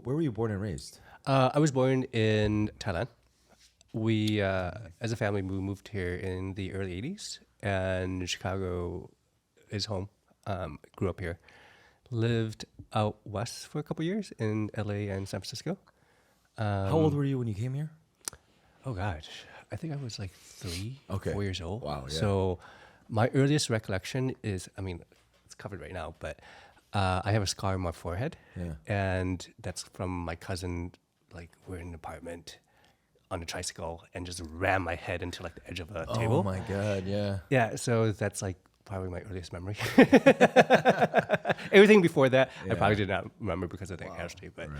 where were you born and raised? I was born in Thailand. We, as a family, we moved here in the early 80s, and Chicago is home. Grew up here. Lived out west for a couple years in LA and San Francisco. How old were you when you came here? Oh, gosh. I think I was like Okay. 4 years old. Wow, yeah. So my earliest recollection is, I mean, it's covered right now, but I have a scar on my forehead. Yeah. And that's from my cousin. Like, we're in an apartment on a tricycle and just ram my head into like the edge of a table. Oh my God, yeah. Yeah, so that's like probably my earliest memory. Everything before that, I probably did not remember because of that casualty. But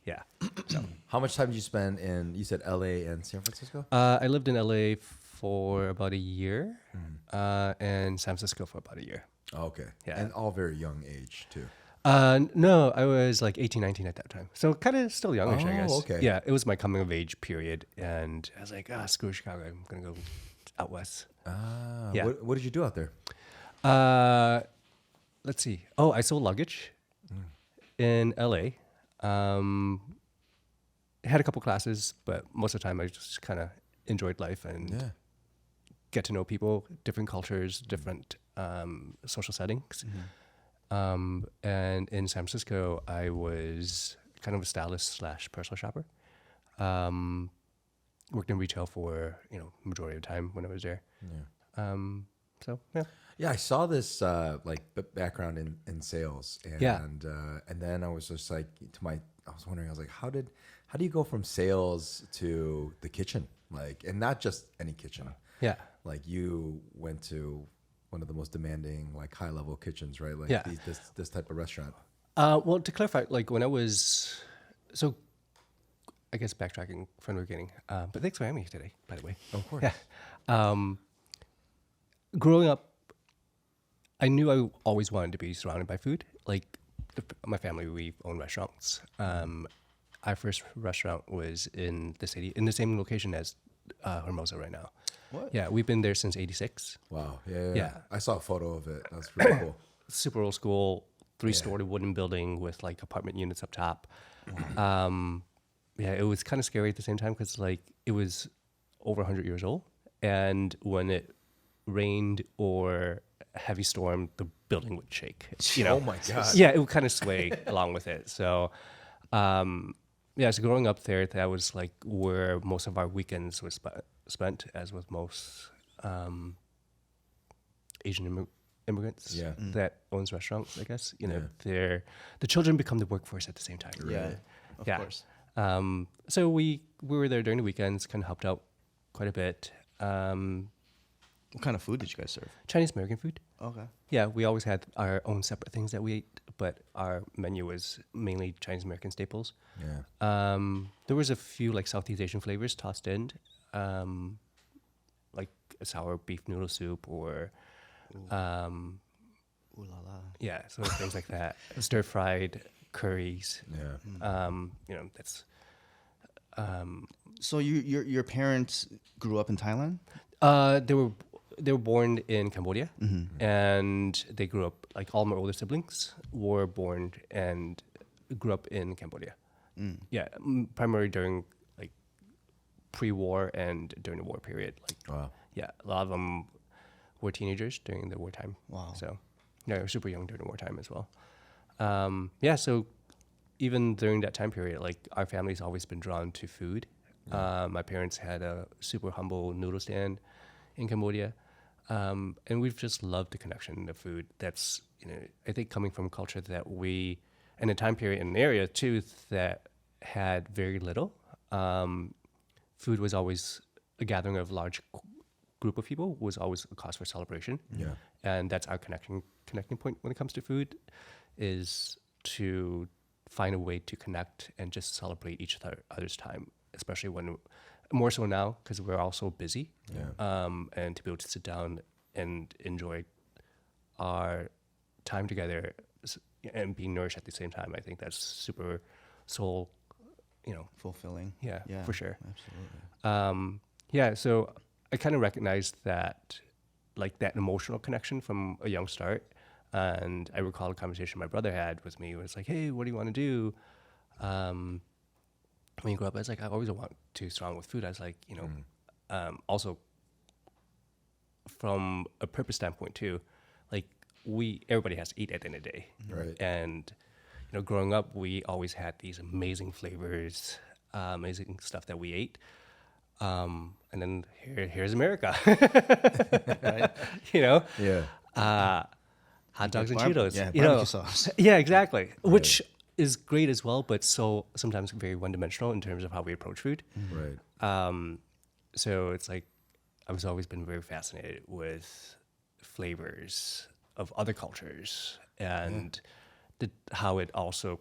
yeah. So How much time did you spend in, you said LA and San Francisco? I lived in LA for about a year, and San Francisco for about a year. Oh, okay. Yeah. And all very young age too. No, I was like 18, 19 at that time. So kind of still youngish, I guess. okay. Yeah, it was my coming of age period. And I was like, screw Chicago. I'm going to go out west. Yeah. What did you do out there? Let's see. Oh, I sold luggage in LA. Had a couple classes, but most of the time I just kind of enjoyed life and get to know people, different cultures, different social settings. And in San Francisco, I was kind of a stylist / personal shopper. Worked in retail for, majority of the time when I was there. Yeah. So, yeah. Yeah, I saw this background in sales, and then I was just like I was wondering, I was like, how do you go from sales to the kitchen, like, and not just any kitchen? Yeah. Like you went to one of the most demanding, like high level kitchens, right? Like this type of restaurant. Well, to clarify, like when I was, so I guess backtracking from the beginning, but thanks for having me today, by the way. Of course. Yeah. Growing up, I knew I always wanted to be surrounded by food. Like my family, we own restaurants. Our first restaurant was in the city, in the same location as Hermosa right now. What? Yeah, we've been there since '86. Wow. Yeah. Yeah. I saw a photo of it. That's really cool. Super old school, 3-story wooden building with like apartment units up top. Yeah, it was kind of scary at the same time because like it was over 100 years old, and when it rained or a heavy storm, the building would shake. Oh my God. Yeah, it would kind of sway along with it. So, so growing up there, that was like where most of our weekends were spent, as with most Asian immigrants that owns restaurants. I guess the children become the workforce at the same time. Yeah, of course. So we were there during the weekends, kind of helped out quite a bit. What kind of food did you guys serve? Chinese American food. Okay. Yeah, we always had our own separate things that we ate, but our menu was mainly Chinese American staples. Yeah. There was a few like Southeast Asian flavors tossed in, like a sour beef noodle soup or, Ooh la la. yeah, so things like that. Stir fried curries. Yeah. That's. So your parents grew up in Thailand? They were born in Cambodia, and they grew up, like all my older siblings were born and grew up in Cambodia. Yeah, primarily during like pre-war and during the war period. Like, Wow. yeah, a lot of them were teenagers during the wartime. Wow. So, they were super young during the wartime as well. So even during that time period, like our family's always been drawn to food. My parents had a super humble noodle stand in Cambodia. And we've just loved the connection to food. That's, I think coming from a culture that we, in a time period in an area too, that had very little, food was always a gathering of a large group of people, was always a cause for celebration. Yeah. And that's our connecting point when it comes to food, is to find a way to connect and just celebrate each other's time, especially when, more so now, because we're all so busy. Yeah. And to be able to sit down and enjoy our time together and being nourished at the same time, I think that's super soul, Fulfilling. yeah, Yeah, for sure. Absolutely. So I kind of recognized that, like that emotional connection from a young start. And I recall a conversation my brother had with me where it's like, hey, what do you want to do? When you grow up, I was like, I always want too strong with food. I was like, also from a purpose standpoint too, like everybody has to eat at the end of the day. Right. And, growing up, we always had these amazing flavors, amazing stuff that we ate. And then here's America, Right? Yeah. Hot dogs and Barb- Cheetos, yeah, barbecue sauce. Yeah, exactly. Which is great as well, but so sometimes very one-dimensional in terms of how we approach food. Right. So it's like I've always been very fascinated with flavors of other cultures and how it also,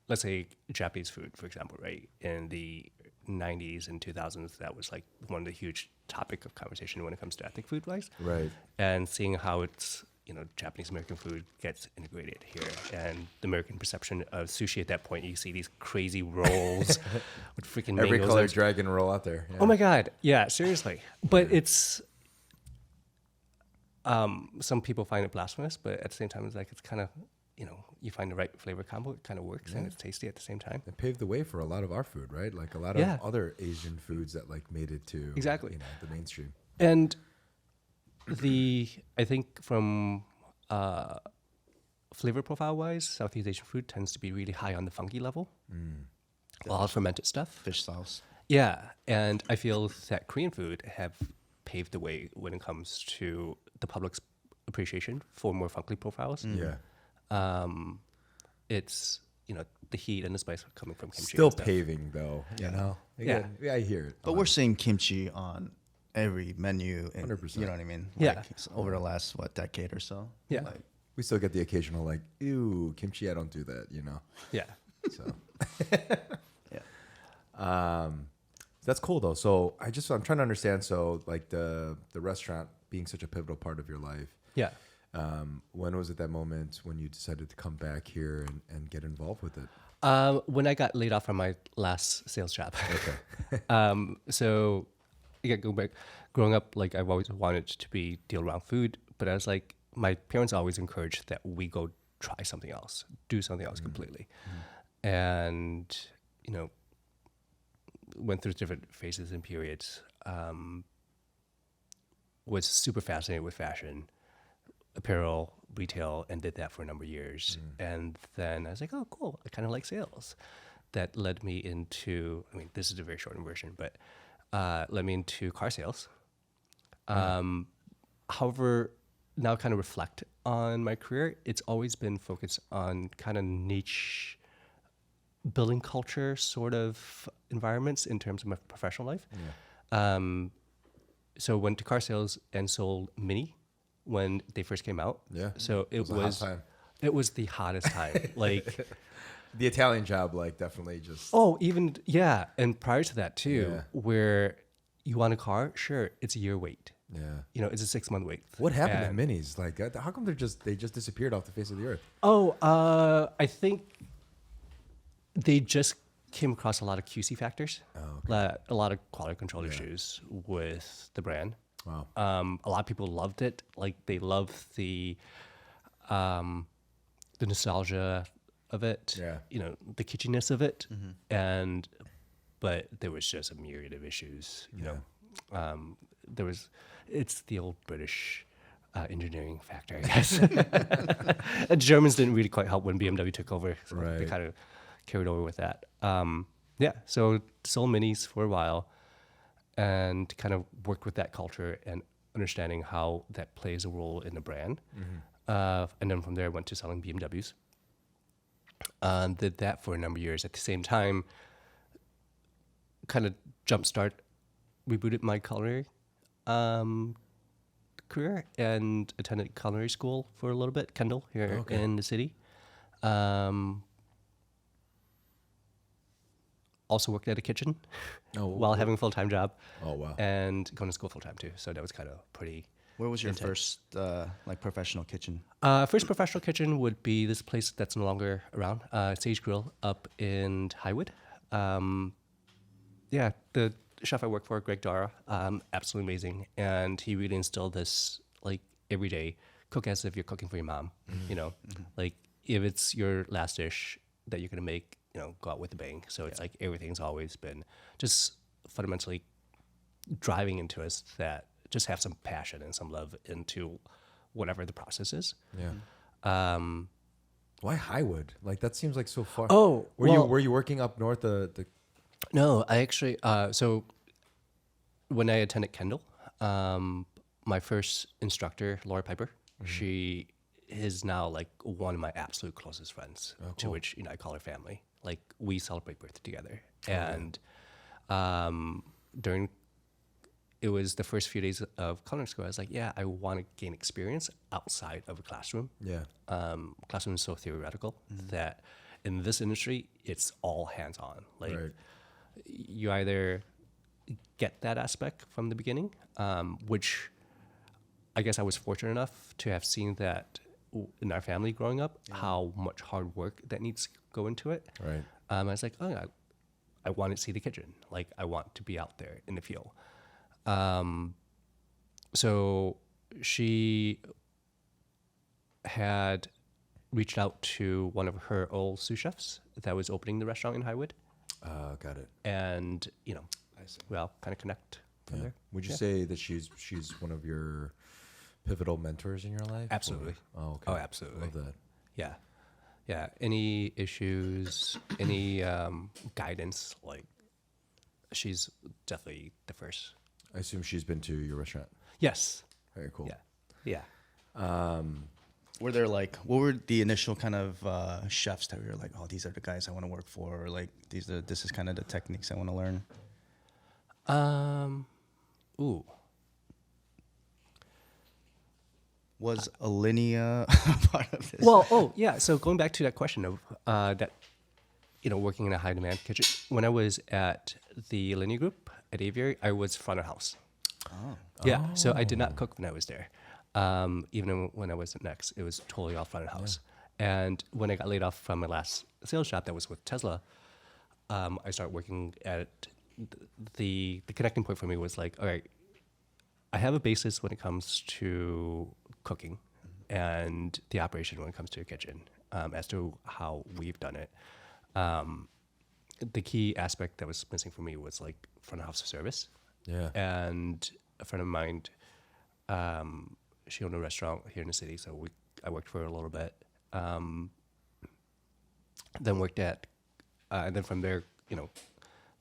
let's say Japanese food, for example, right? In the 90s and 2000s, that was like one of the huge topic of conversation when it comes to ethnic food wise. Right. And seeing how it's, Japanese American food gets integrated here, and the American perception of sushi at that point, you see these crazy rolls with freaking Every mangoes. colored dragon roll out there. Yeah. Oh my God. Yeah, seriously. But it's, some people find it blasphemous, but at the same time, it's kind of, you find the right flavor combo, it kind of works and it's tasty at the same time. It paved the way for a lot of our food, right? Like a lot Yeah. of other Asian foods that like made it to Exactly. the mainstream. And I think from flavor profile wise, Southeast Asian food tends to be really high on the funky level. A lot of fermented stuff. Fish sauce. Yeah, and I feel that Korean food have paved the way when it comes to the public's appreciation for more funky profiles. Yeah. It's the heat and the spice coming from kimchi. Still and stuff. paving though, you know? Again, yeah, I hear it. But we're seeing kimchi on every menu. And, 100%. You know what I mean? Yeah. Like, over the last, decade or so. Yeah. Like, we still get the occasional like, ew, kimchi, I don't do that, Yeah. So yeah. that's cool though. So I'm trying to understand. So like the restaurant being such a pivotal part of your life. Yeah. When was it that moment when you decided to come back here and get involved with it? When I got laid off from my last sales job. Okay. So again, go back. Growing up, like I've always wanted to be deal around food, but I was like, my parents always encouraged that we go try something else, do something else completely, and went through different phases and periods. Was super fascinated with fashion, apparel, retail, and did that for a number of years. And then I was like, oh, cool. I kind of like sales. That led me into, this is a very shortened version, but led me into car sales. However, now kind of reflect on my career, it's always been focused on kind of niche building culture sort of environments in terms of my professional life. So went to car sales and sold Mini when they first came out. Yeah. So it was a hot time. it was the hottest time. Like The Italian job, like definitely just. and prior to that too, Yeah. where you want a car, sure, it's a year wait. Yeah. It's a 6-month wait. What happened And- to minis? Like, how come they just disappeared off the face of the earth? I think they just came across a lot of QC factors, a lot of quality control issues with the brand. Wow. A lot of people loved it. Like they loved the nostalgia of it. Yeah. The kitschiness of it, but there was just a myriad of issues. It's the old British engineering factor, I guess. And Germans didn't really quite help when BMW took over. So They Right. kind of carried over with that. So sold minis for a while and kind of worked with that culture and understanding how that plays a role in the brand. And then from there, I went to selling BMWs. Did that for a number of years. At the same time, kind of rebooted my culinary career and attended culinary school for a little bit, Kendall, here in the city. Also worked at a kitchen while having a full-time job. Oh, wow. And going to school full-time too. So that was kind of pretty... Where was your first professional kitchen? First professional kitchen would be this place that's no longer around, Sage Grill up in Highwood. The chef I worked for, Greg Dara, absolutely amazing. And he really instilled this, like, every day, cook as if you're cooking for your mom. Like, if it's your last dish, that you're gonna make, go out with a bang. So it's like everything's always been just fundamentally driving into us that just have some passion and some love into whatever the process is. Yeah. Why Highwood? Like that seems like so far. Oh, were you working up north? No, I actually so when I attended Kendall, my first instructor, Laura Piper, she is now like one of my absolute closest friends, to which I call her family. Like we celebrate birthday together, and during it was the first few days of culinary school. I was like, yeah, I want to gain experience outside of a classroom. Yeah. Classroom is so theoretical that in this industry, it's all hands on. Like you either get that aspect from the beginning, which I guess I was fortunate enough to have seen that in our family growing up, how much hard work that needs to go into it. Right. I was like, oh, I want to see the kitchen. Like I want to be out there in the field. So she had reached out to one of her old sous chefs that was opening the restaurant in Highwood. Got it. And, we all kind of connect from there. Would you say that she's one of your pivotal mentors in your life? Absolutely. Or? Oh, okay. Oh, absolutely. Love that. Yeah. Yeah. Any issues, any guidance, like she's definitely the first. I assume she's been to your restaurant. Yes. Very cool. Yeah. Yeah. Were there like, what were the initial kind of chefs that were like, oh, these are the guys I want to work for, or like this is kind of the techniques I want to learn? Ooh. Was Alinea part of this? Well, yeah. So going back to that question of that, working in a high demand kitchen. When I was at the Alinea Group at Aviary, I was front of house. Oh. Yeah. So I did not cook when I was there. Even when I was at Next, it was totally all front of house. And when I got laid off from my last sales job that was with Tesla, I started working at the connecting point for me was like, all right, I have a basis when it comes to cooking and the operation when it comes to a kitchen, as to how we've done it. The key aspect that was missing for me was like front of house service. Yeah. And a friend of mine, she owned a restaurant here in the city, so I worked for her a little bit. Then worked at, and then from there,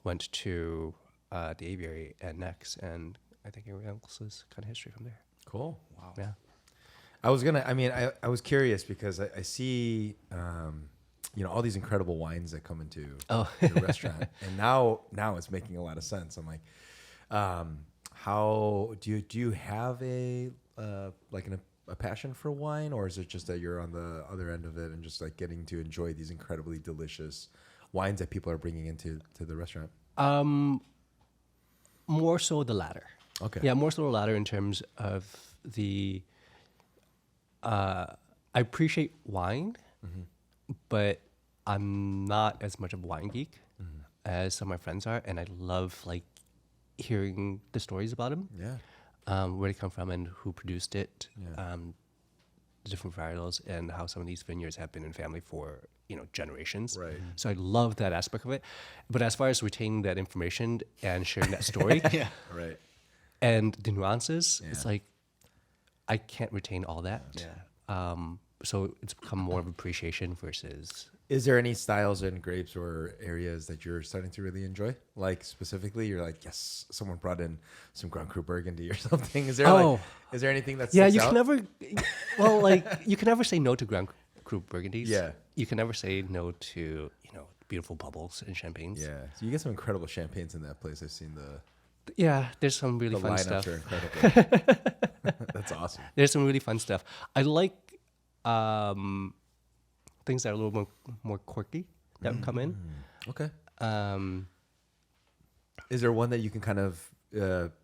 went to the Aviary and Next, and I think everything else is kind of history from there. Cool. Wow. Yeah. I was curious because I see, all these incredible wines that come into your restaurant, and now it's making a lot of sense. I'm like, how do you have a passion for wine, or is it just that you're on the other end of it and just like getting to enjoy these incredibly delicious wines that people are bringing into the restaurant? More so the latter. Okay. Yeah, more so the latter in terms of the. I appreciate wine, but I'm not as much of a wine geek as some of my friends are, and I love like hearing the stories about them. Yeah. Where they come from and who produced it, Yeah. the different varietals, and how some of these vineyards have been in family for generations. Right. So I love that aspect of it. But as far as retaining that information and sharing that story, Right. and the nuances, it's like I can't retain all that. Yeah. So it's become more of appreciation versus. Is there any styles and grapes or areas that you're starting to really enjoy? Like specifically, you're like, yes, someone brought in some Grand Cru Burgundy or something. Is there is there anything that's You can never. Well, like you can never say no to Grand Cru Burgundies. Yeah. You can never say no to beautiful bubbles and champagnes. Yeah. So you get some incredible champagnes in that place. I've seen the there's some really fun lineups stuff. are incredible. That's awesome. There's some really fun stuff. I like things that are a little more quirky that would come in. Okay. Is there one that you can kind of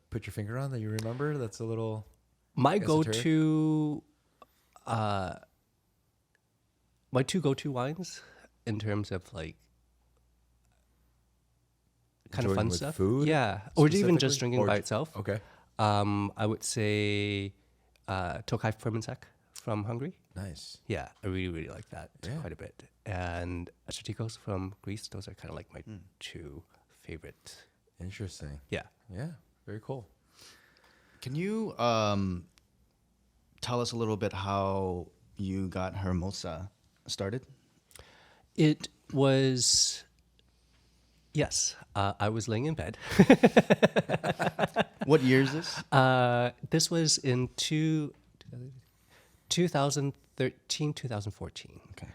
put your finger on that you remember that's a little My esoteric? go-to, my two go-to wines in terms of like kind of Enjoying fun with stuff. food Yeah, or even just specifically? drinking Or by ju- itself. Okay. I would say Tokai Fermentsec from Hungary. Nice. Yeah, I really, really like that Yeah. quite a bit. And astratikos from Greece. Those are kind of like my two favorite. Interesting. Yeah. Yeah. Very cool. Can you tell us a little bit how you got Hermosa started? It was, yes, I was laying in bed. What year is this? This was in 2013, 2014. Okay.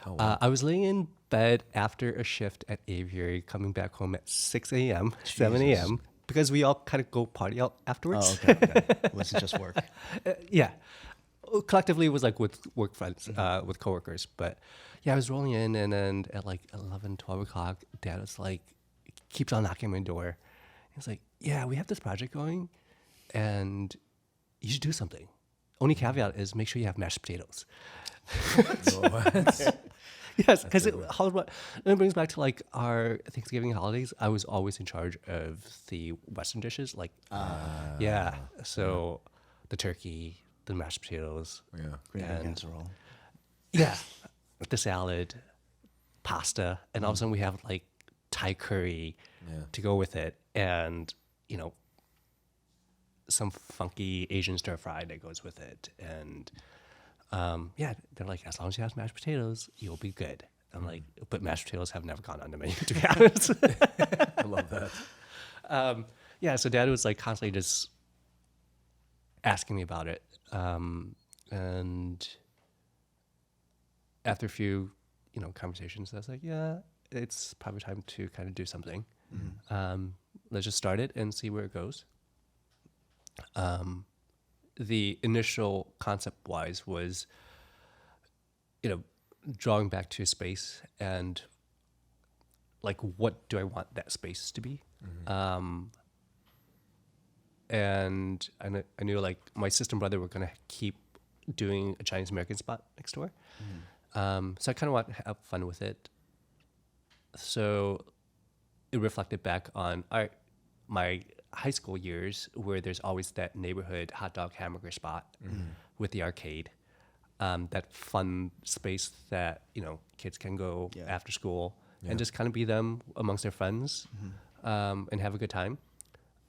Oh, wow. I was laying in bed after a shift at Aviary, coming back home at 6 a.m., 7 a.m., because we all kind of go party out afterwards. Oh, okay. It wasn't just work. Yeah. Collectively, it was like with work friends, with coworkers. But yeah, I was rolling in, and then at like 11, 12 o'clock, Dad was like, keeps on knocking on my door. He's like, yeah, we have this project going, and you should do something. Only caveat is make sure you have mashed potatoes. What? Yes, because it brings back to like our Thanksgiving holidays. I was always in charge of the Western dishes, like so the turkey, the mashed potatoes, Yeah. Green egg casserole. yeah, the salad, pasta, and all of a sudden we have like Thai curry to go with it, and some funky Asian stir fry that goes with it, and they're like, as long as you have mashed potatoes, you'll be good. I'm like, but mashed potatoes have never gone on the menu, to be honest. I love that. So Dad was like constantly just asking me about it, and after a few, conversations, I was like, yeah, it's probably time to kind of do something. Let's just start it and see where it goes. The initial concept-wise was, drawing back to space and like, what do I want that space to be? And I knew like my sister and brother were gonna keep doing a Chinese American spot next door. So I kind of want to have fun with it. So it reflected back on my high school years, where there's always that neighborhood hot dog hamburger spot with the arcade, that fun space that kids can go after school and just kind of be them amongst their friends, and have a good time.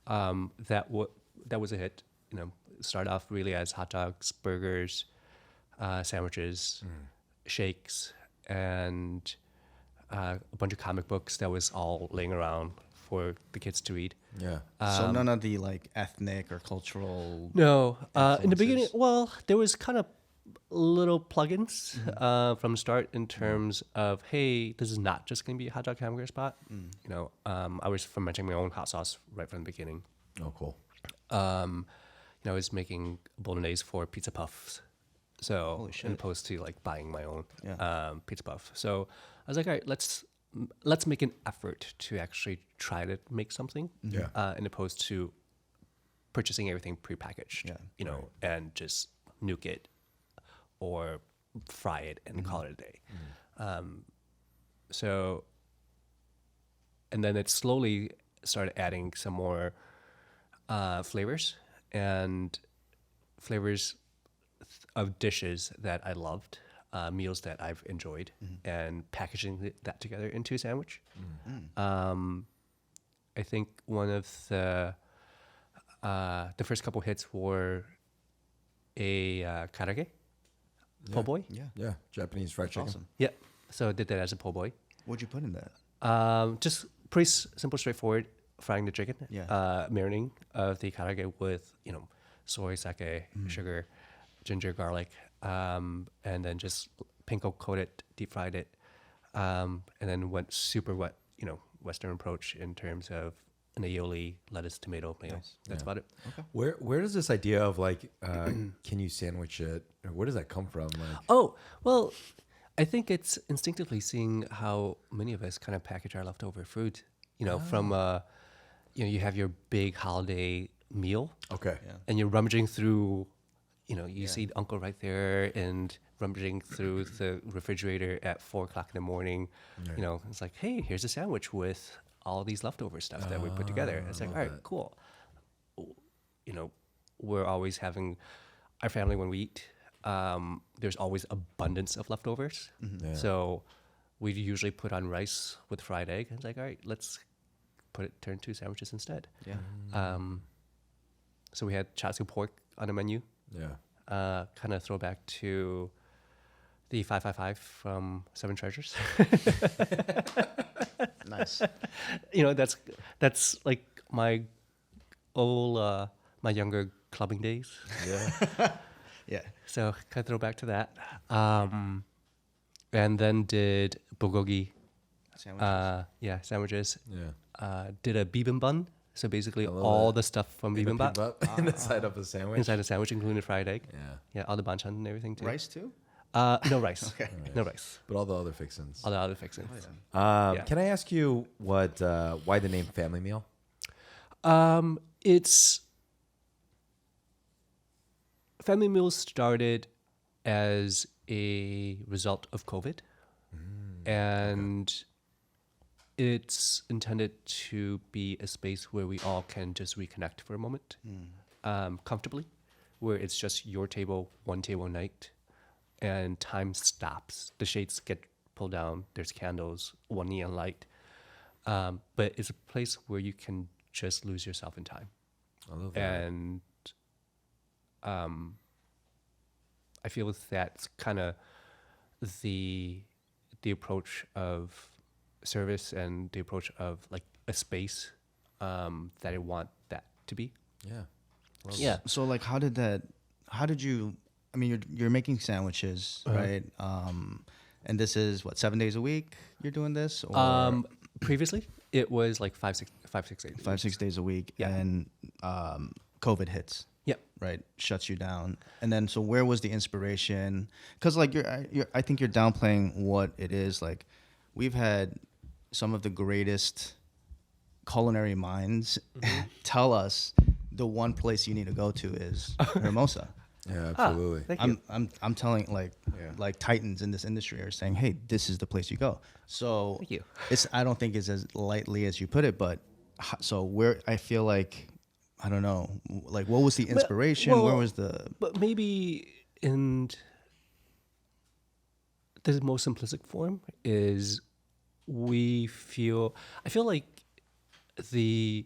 That was a hit. Start off really as hot dogs, burgers, sandwiches, shakes, and a bunch of comic books that was all laying around for the kids to read. Yeah. So none of the like ethnic or cultural. No, in the beginning, influences? well, there was kind of little plugins from the start in terms of, hey, this is not just going to be a hot dog hamburger spot. I was fermenting my own hot sauce right from the beginning. Oh, cool. I was making bolognese for pizza puffs. So Holy shit. as opposed to like buying my own Yeah. pizza puff. So I was like, all right, let's make an effort to actually try to make something. Yeah. As opposed to purchasing everything prepackaged. Yeah. And just nuke it or fry it and call it a day. So, and then it slowly started adding some more flavors of dishes that I loved, meals that I've enjoyed, and packaging that together into a sandwich. I think one of the first couple hits were a karaage, po' boy. Yeah. Yeah. Japanese fried chicken. Awesome. Yeah, so I did that as a po' boy. What'd you put in that? Just pretty simple, straightforward. Frying the chicken, Yeah. marinating of the karaage with soy, sake, sugar, ginger, garlic, and then just panko coated, deep fried it, and then went super wet, Western approach in terms of an aioli, lettuce, tomato, mayo. Nice. That's about it. Okay. Where does this idea of like, can you sandwich it? Where does that come from? Like, Oh, well, I think it's instinctively seeing how many of us kind of package our leftover food, from, you have your big holiday meal okay. Yeah. and you're rummaging through, you see uncle right there and rummaging through the refrigerator at 4:00 in the morning. Right. It's like, hey, here's a sandwich with all these leftover stuff that we put together. It's like, all right, cool. We're always having our family when we eat. there's always abundance of leftovers. Yeah. So we usually put on rice with fried egg. And it's like, all right, let's turn to sandwiches instead. Yeah. So we had char siu pork on the menu. Yeah. Kind of throwback to the 555 from Seven Treasures. Nice. That's like my old my younger clubbing days. Yeah. Yeah. So kind of throw back to that. And then did bulgogi. Sandwiches. Sandwiches. Yeah. Did a bibimbap. So basically I love all that. the stuff from In the bibimbap bibimbap, inside of a sandwich. inside the sandwich, including the fried egg. Yeah. Yeah, all the banchan and everything too. Rice too? No rice. Okay. No rice. But all the other fixins. All the other fixings. Oh, Yeah. Can I ask you why the name Family Meal? It's Family Meals started as a result of COVID, and it's intended to be a space where we all can just reconnect for a moment, comfortably, where it's just your table, one table night, and time stops. The shades get pulled down. There's candles, one neon light, but it's a place where you can just lose yourself in time. I love that. And I feel that's kind of the approach of service and the approach of like a space that I want that to be. Yeah. Love Yeah. So like, how did you? I mean, you're making sandwiches, right? And this is what, 7 days a week you're doing this, or Previously, it was like 5, 6 days. 5-6 days a week, Yeah. and COVID hits. Yep. Right, shuts you down, and then so where was the inspiration? Because like I think you're downplaying what it is. Like, we've had some of the greatest culinary minds tell us the one place you need to go to is Hermosa. Yeah, absolutely. Thank you. I'm telling Yeah. like titans in this industry are saying, hey, this is the place you go. So Thank you. I don't think it's as lightly as you put it, but so where I feel like, I don't know, like what was the inspiration? well, where was the But maybe in the most simplistic form is I feel like the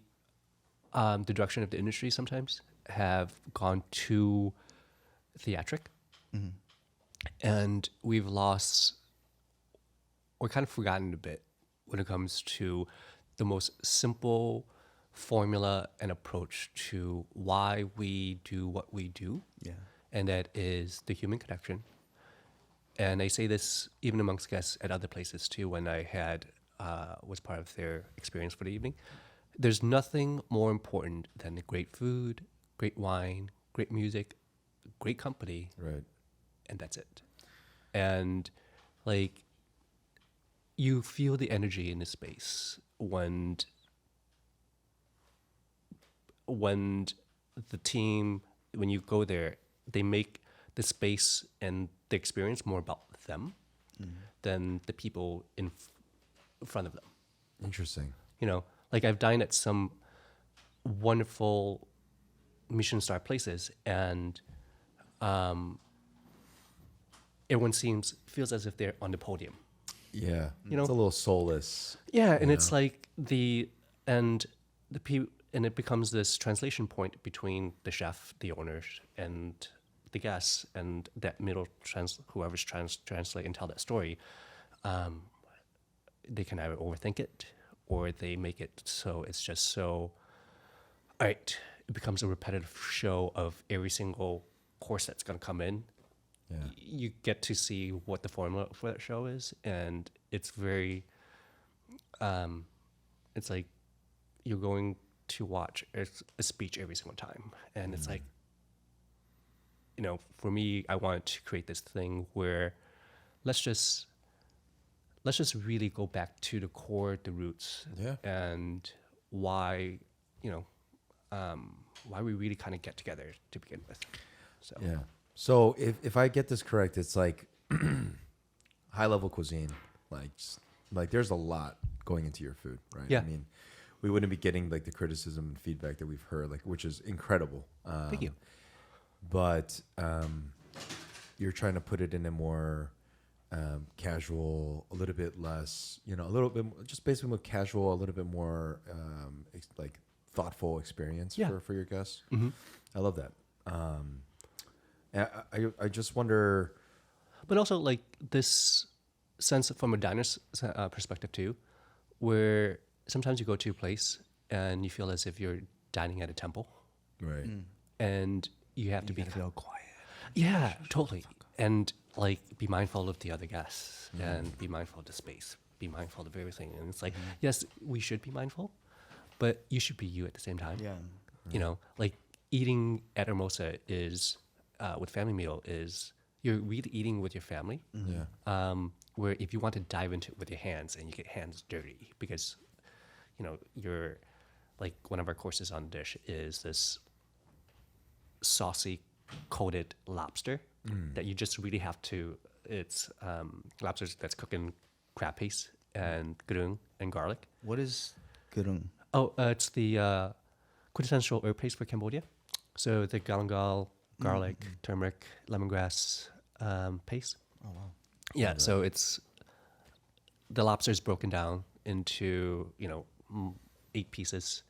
direction of the industry sometimes have gone too theatric, and we've lost or kind of forgotten a bit when it comes to the most simple formula and approach to why we do what we do. Yeah. And that is the human connection. And I say this even amongst guests at other places too, when I was part of their experience for the evening. There's nothing more important than the great food, great wine, great music, great company, Right. and that's it. And like, you feel the energy in the space when the team, when you go there, they make the space and the experience more about them than the people in front of them. Interesting. You know, like I've dined at some wonderful Michelin star places, and everyone feels as if they're on the podium. Yeah. You know? It's a little soulless. Yeah, and it's like and it becomes this translation point between the chef, the owners, and the guests, and that middle whoever's translate and tell that story. They can either overthink it, or they make it so it's just so. All right, it becomes a repetitive show of every single course that's going to come in. Yeah. You get to see what the formula for that show is, and it's very. It's like you're going to watch a speech every single time, and it's like, you know, for me, I wanted to create this thing where let's just really go back to the core, the roots, Yeah. and why, you know, why we really kind of get together to begin with. So Yeah. So if I get this correct, it's like high level cuisine. Like there's a lot going into your food, right? Yeah. I mean, we wouldn't be getting like the criticism and feedback that we've heard, like, which is incredible. Thank you. But you're trying to put it in a more casual, a little bit less, a little bit just basically more casual, a little bit more like thoughtful experience for your guests. I love that. And I just wonder, but also like this sense from a diner's perspective too, where sometimes you go to a place and you feel as if you're dining at a temple, right? And you have to be feel quiet. Yeah, totally. And like be mindful of the other guests and be mindful of the space, be mindful of everything. And it's like, yes, we should be mindful, but you should be you at the same time. Yeah. You know, like eating at Hermosa is, with family meal is, you're really eating with your family. Yeah. Where if you want to dive into it with your hands and you get hands dirty because, you're like one of our courses on the dish is this saucy coated lobster that you just really have to, it's lobster that's cooked in crab paste and grung and garlic. What is gurung? Oh, it's the quintessential herb paste for Cambodia. So the galangal, garlic, turmeric, lemongrass paste. Oh wow. Yeah, so it's the lobster is broken down into 8 pieces,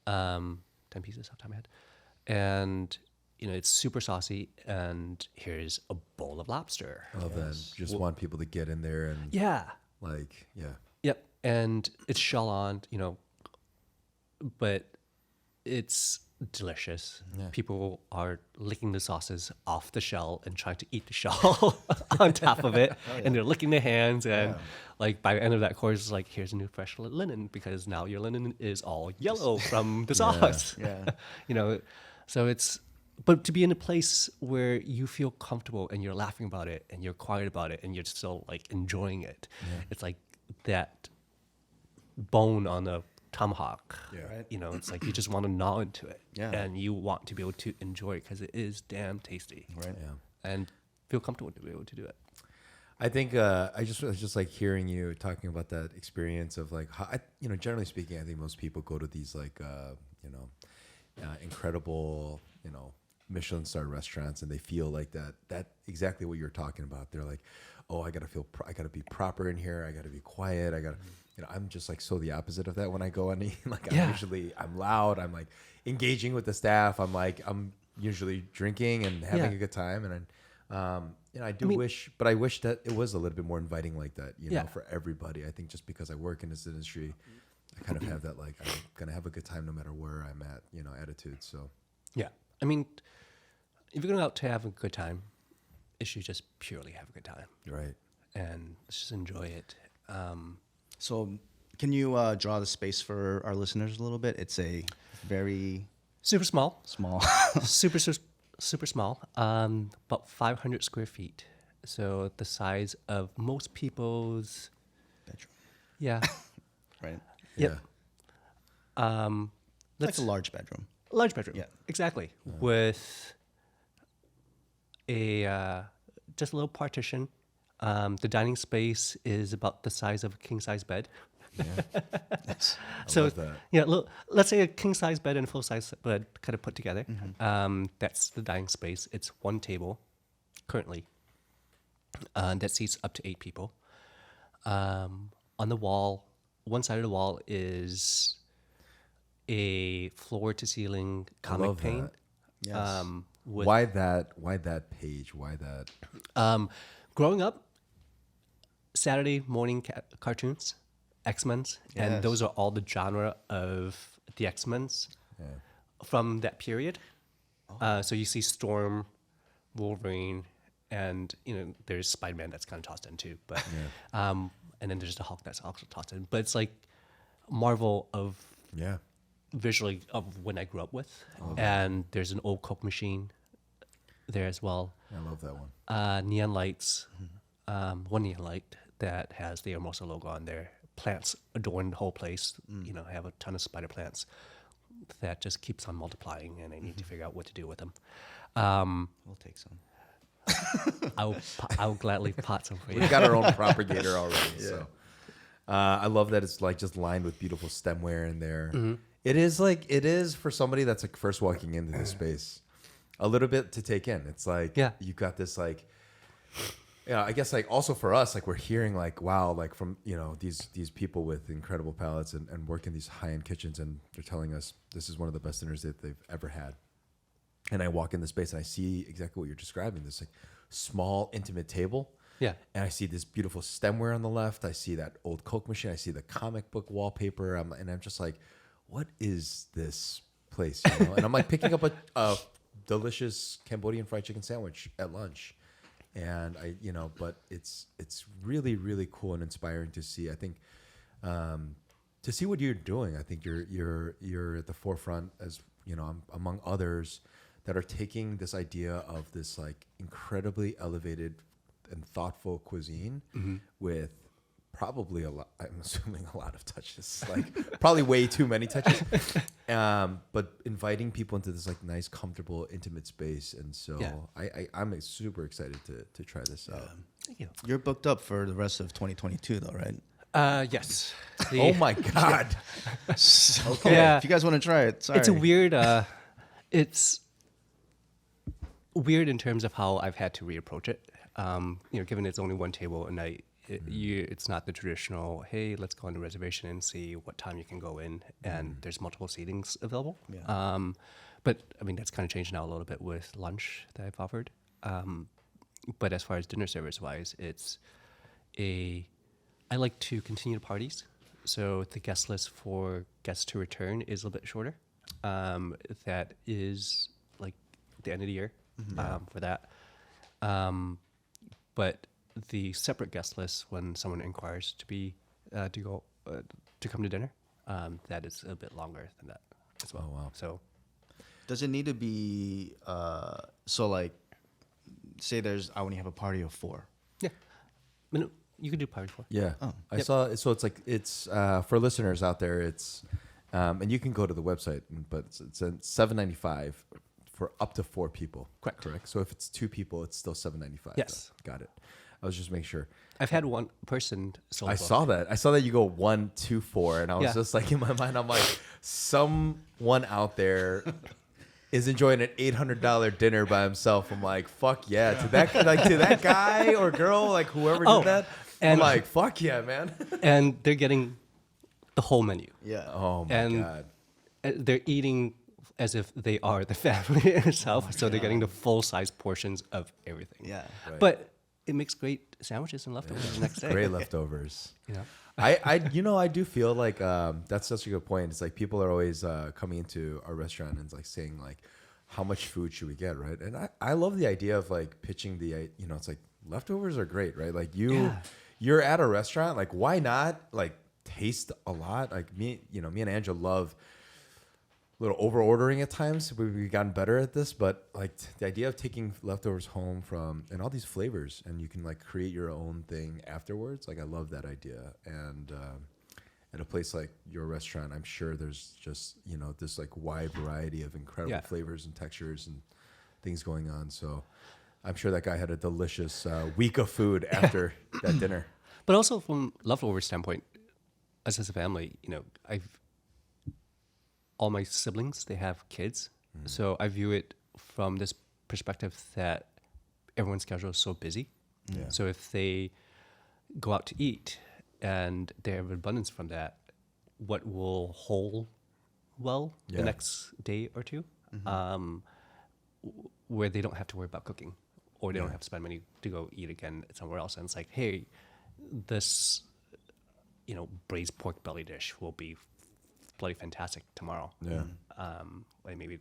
10 pieces off the top of my head, and it's super saucy. And here's a bowl of lobster. I love that. Just want people to get in there and Yep, and it's shell on, but it's delicious. Yeah. People are licking the sauces off the shell and trying to eat the shell on top of it, and they're licking their hands. And like by the end of that course, it's like, here's a new fresh linen because now your linen is all yellow from the sauce. Yeah. So it's, but to be in a place where you feel comfortable and you're laughing about it and you're quiet about it and you're still like enjoying it. It's like that bone on a tomahawk. Right. It's like you just want to gnaw into it. Yeah. And you want to be able to enjoy it because it is damn tasty. Right. Yeah. And feel comfortable to be able to do it. I think I just like hearing you talking about that experience of like how generally speaking, I think most people go to these like incredible Michelin star restaurants and they feel like that exactly what you're talking about. They're like, oh, I gotta be proper in here. I gotta be quiet. I gotta I'm just like so the opposite of that when I go and eat. Like I'm loud. I'm like engaging with the staff. I'm usually drinking and having a good time and. I wish that it was a little bit more inviting like that, for everybody. I think just because I work in this industry, I kind of have that, like, I'm going to have a good time no matter where I'm at, attitude. So, yeah. I mean, if you're going out to have a good time, it should just purely have a good time. right. And just enjoy it. So can you draw the space for our listeners a little bit? It's a very Super small. small. Super small, about 500 square feet. So the size of most people's, bedroom, yeah. right? Yep. Like a large bedroom. Large bedroom. Yeah. Exactly. With a just a little partition. The dining space is about the size of a king size bed. Yeah. So love that. yeah, let's say a king size bed and a full size bed kind of put together. That's the dining space. It's one table currently that seats up to 8 people. On the wall, one side of the wall is a floor to ceiling comic love pane. that. Yes. Why that page? Why that? Growing up, Saturday morning cartoons, X-Men's, and Yes. those are all the genre of the X-Men's from that period. So you see Storm, Wolverine, and there's Spider-Man that's kind of tossed in too. But and then there's the Hulk that's also tossed in. But it's like Marvel of visually of when I grew up with. And there's an old Coke machine there as well. I love that one. Neon lights, one neon light that has the Hermosa logo on there. Plants adorn the whole place. I have a ton of spider plants that just keeps on multiplying, and I need to figure out what to do with them. We'll take some. I will gladly pot some for you. We've got our own propagator already. So I love that it's like just lined with beautiful stemware in there. It is for somebody that's like first walking into this space, a little bit to take in. It's like you've got this like Yeah, I guess like also for us, like we're hearing like wow, like from these people with incredible palates and work in these high end kitchens, and they're telling us this is one of the best dinners that they've ever had. And I walk in the space and I see exactly what you're describing. This like small intimate table. Yeah. And I see this beautiful stemware on the left. I see that old Coke machine. I see the comic book wallpaper. And I'm just like, what is this place? And I'm like picking up a delicious Cambodian fried chicken sandwich at lunch. And but it's really, really cool and inspiring to see. I think to see what you're doing. I think you're at the forefront as among others that are taking this idea of this like incredibly elevated and thoughtful cuisine with probably I'm assuming a lot of touches, like probably way too many touches, but inviting people into this like nice, comfortable, intimate space. And so I'm super excited to try this out. Thank you. You're booked up for the rest of 2022 though, right? Yes. Oh my God. Okay. Yeah. If you guys want to try it, sorry. It's a weird. It's weird in terms of how I've had to reapproach it. Given it's only one table a night, it's not the traditional, hey, let's go on the reservation and see what time you can go in, and there's multiple seatings available. Yeah. But I mean, that's kind of changed now a little bit with lunch that I've offered. But as far as dinner service wise, I like to continue the parties. So the guest list for guests to return is a little bit shorter. That is like the end of the year for that. But the separate guest list when someone inquires to come to dinner, that is a bit longer than that as well. Oh, wow. So Does it need to be so like say I only have a party of 4? yeah, I mean, you could do party for. Yeah, Oh. I saw. So it's for listeners out there. It's and you can go to the website, but it's $7.95 for up to 4 people. Correct. So if it's 2 people, it's still $7.95. Yes. Got it. I was just making sure. I've had one person solo I book. saw that. I saw that you go 1, 2, 4, and I was Yeah. just like in my mind, I'm like, someone out there is enjoying an $800 dinner by himself. I'm like, fuck yeah. To that guy or girl, like whoever did that. I'm and- like, fuck yeah, man. And they're getting the whole menu. Yeah. Oh my And- God. They're eating as if they are the family itself. So they're getting the full size portions of everything. Yeah. Right. But it makes great sandwiches and leftovers the next day. Great leftovers. You know? I do feel like that's such a good point. It's like people are always coming into our restaurant and it's like saying like, how much food should we get, right? And I love the idea of like pitching it's like leftovers are great, right? Like you're at a restaurant, like why not like taste a lot? Like me and Angela love a little over ordering at times. We've gotten better at this, but like the idea of taking leftovers home and all these flavors, and you can like create your own thing afterwards. Like I love that idea. And at a place like your restaurant, I'm sure there's just this like wide variety of incredible flavors and textures and things going on. So I'm sure that guy had a delicious week of food after that dinner. But also from leftover standpoint, us as a family, all my siblings, they have kids. So I view it from this perspective that everyone's schedule is so busy. Yeah. So if they go out to eat and they have abundance from that, what will hold well Yeah. the next day or two, where they don't have to worry about cooking or they don't have to spend money to go eat again somewhere else. And it's like, hey, this, braised pork belly dish will be bloody fantastic tomorrow. Yeah. Like maybe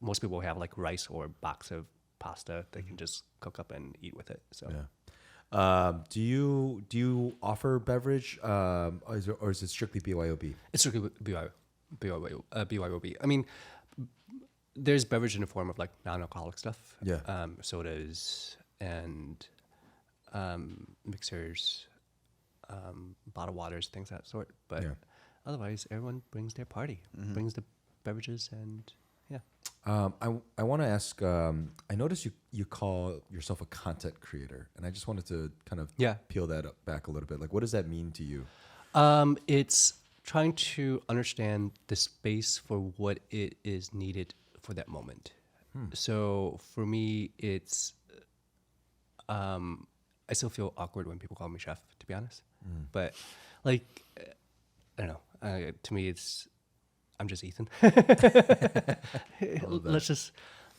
most people have like rice or a box of pasta they can just cook up and eat with it. So Yeah. Do you offer beverage, or is it strictly BYOB? it's strictly BYOB. I mean, there's beverage in the form of like non-alcoholic stuff. Yeah. Sodas and mixers, bottled waters, things of that sort. But Yeah. otherwise, everyone brings their party, brings the beverages, and yeah. I want to ask. I noticed you call yourself a content creator, and I just wanted to kind of peel that back a little bit. Like, what does that mean to you? It's trying to understand the space for what it is needed for that moment. So for me, it's I still feel awkward when people call me chef, to be honest. But like, I don't know. To me, I'm just Ethan.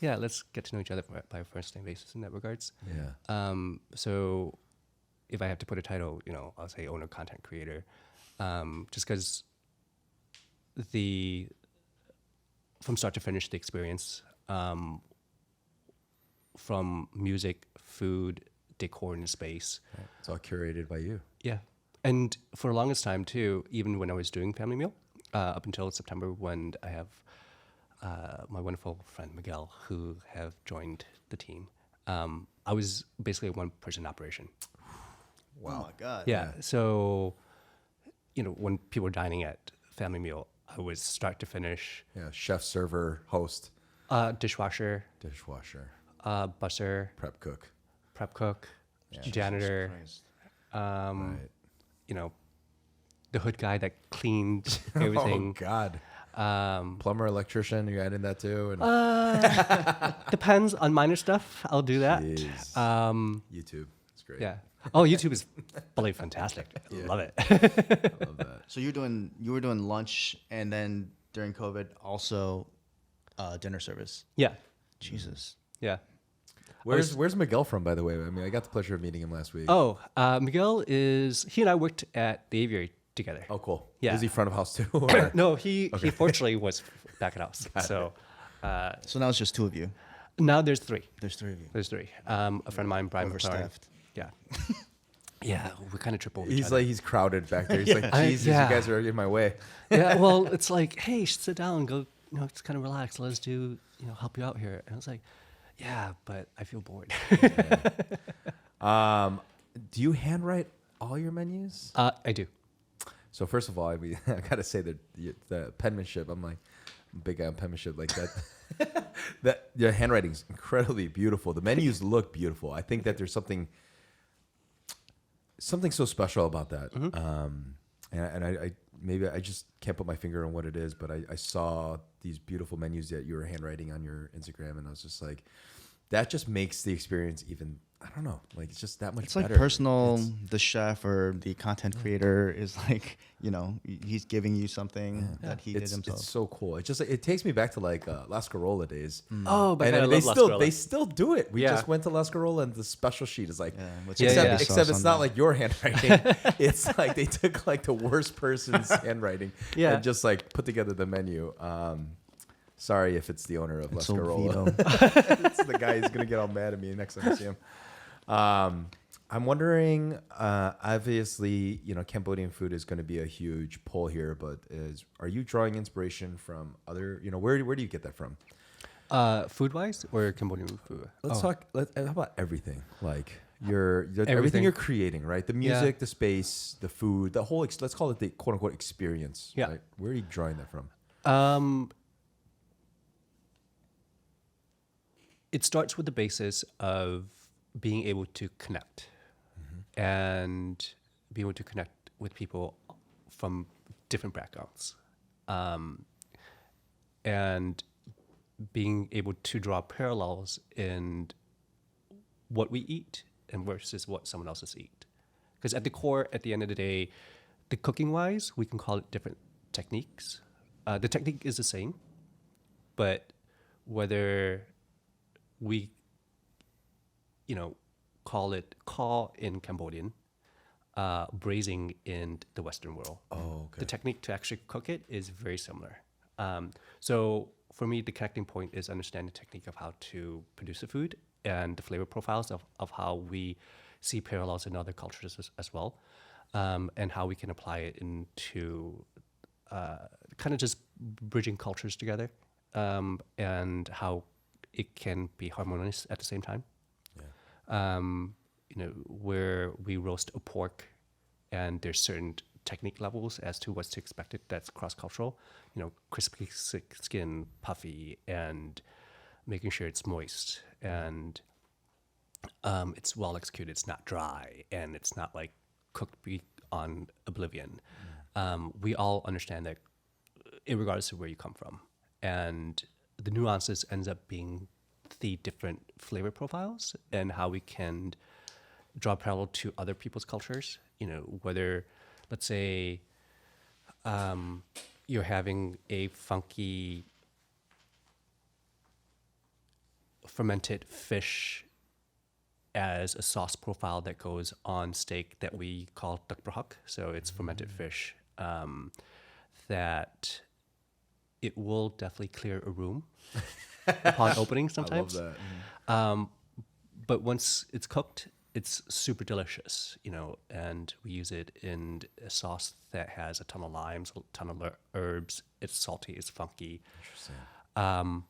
Let's get to know each other by a first name basis in that regards. Yeah. So if I have to put a title, I'll say owner, content creator, just because from start to finish, the experience, from music, food, decor, and space. Right. It's all curated by you. Yeah. And for the longest time too, even when I was doing Family Meal, up until September, when I have my wonderful friend Miguel, who have joined the team, I was basically a one-person operation. Wow. Oh my God. Yeah. So, when people were dining at Family Meal, I was start to finish. Yeah. Chef, server, host. Dishwasher. Busser. Prep cook. Janitor. Right. The hood guy that cleaned everything. Oh God. Plumber, electrician, you adding that too? And Depends on minor stuff. I'll do that. Jeez. YouTube. It's great. Yeah. Oh, YouTube is bloody fantastic. Love it. I love that. So you were doing lunch, and then during COVID also dinner service. Yeah. Jesus. Yeah. Where's Miguel from, by the way? I mean, I got the pleasure of meeting him last week. Oh, Miguel he and I worked at the aviary together. Oh, cool. Yeah. Is he front of house too? Or? No, he fortunately was back at house. So So now it's just two of you. now there's three. There's three of you. A friend of mine, Brian Vertari. Overstaffed. Yeah. Yeah, we kind of triple. He's crowded back there. He's like, Jesus, you guys are in my way. Yeah, well, it's like, hey, sit down, go, just kind of relax. Let's do, help you out here. And I was like, yeah, but I feel bored. Do you handwrite all your menus? I do. So first of all, I gotta say that the penmanship. I'm like big on penmanship like that. That your handwriting's incredibly beautiful. The menus look beautiful. I think that there's something so special about that. And I maybe I just can't put my finger on what it is, but I saw these beautiful menus that you were handwriting on your Instagram, and I was just like, that just makes the experience even, I don't know, like it's just that much better. It's like personal. The chef or the content creator is like, he's giving you something that he did himself. It's so cool. It takes me back to like La Scarola days. Oh, but I they love La Scarola. they still do it. We just went to La Scarola, and the special sheet is like, except it's not like your handwriting. It's like they took like the worst person's handwriting and just like put together the menu. Sorry if it's the owner of La Scarola. It's the guy who's gonna get all mad at me next time I see him. I'm wondering, obviously, Cambodian food is going to be a huge pull here, but are you drawing inspiration from other, where do you get that from? Food-wise or Cambodian food? Let's talk, how about everything? Like everything you're creating, right? The music, the space, the food, the whole, let's call it the quote unquote experience. Yeah. Right? Where are you drawing that from? It starts with the basis of being able to connect and being able to connect with people from different backgrounds, and being able to draw parallels in what we eat and versus what someone else's eat. Because at the core, at the end of the day, the cooking wise, we can call it different techniques. The technique is the same, but whether we call it kaw in Cambodian, braising in the Western world. Oh, okay. The technique to actually cook it is very similar. So for me, the connecting point is understanding the technique of how to produce the food and the flavor profiles of how we see parallels in other cultures as well, and how we can apply it into kind of just bridging cultures together, and how it can be harmonious at the same time. Where we roast a pork and there's certain technique levels as to what's expected that's cross-cultural, crispy skin, puffy, and making sure it's moist and it's well executed, it's not dry, and it's not like cooked on oblivion. We all understand that regardless of where you come from. And the nuances ends up being the different flavor profiles and how we can draw parallel to other people's cultures. Whether, let's say, you're having a funky fermented fish as a sauce profile that goes on steak that we call tukbrahak. So it's fermented fish that it will definitely clear a room upon opening sometimes. I love that. But once it's cooked, it's super delicious, and we use it in a sauce that has a ton of limes, a ton of herbs. It's salty, it's funky. Interesting.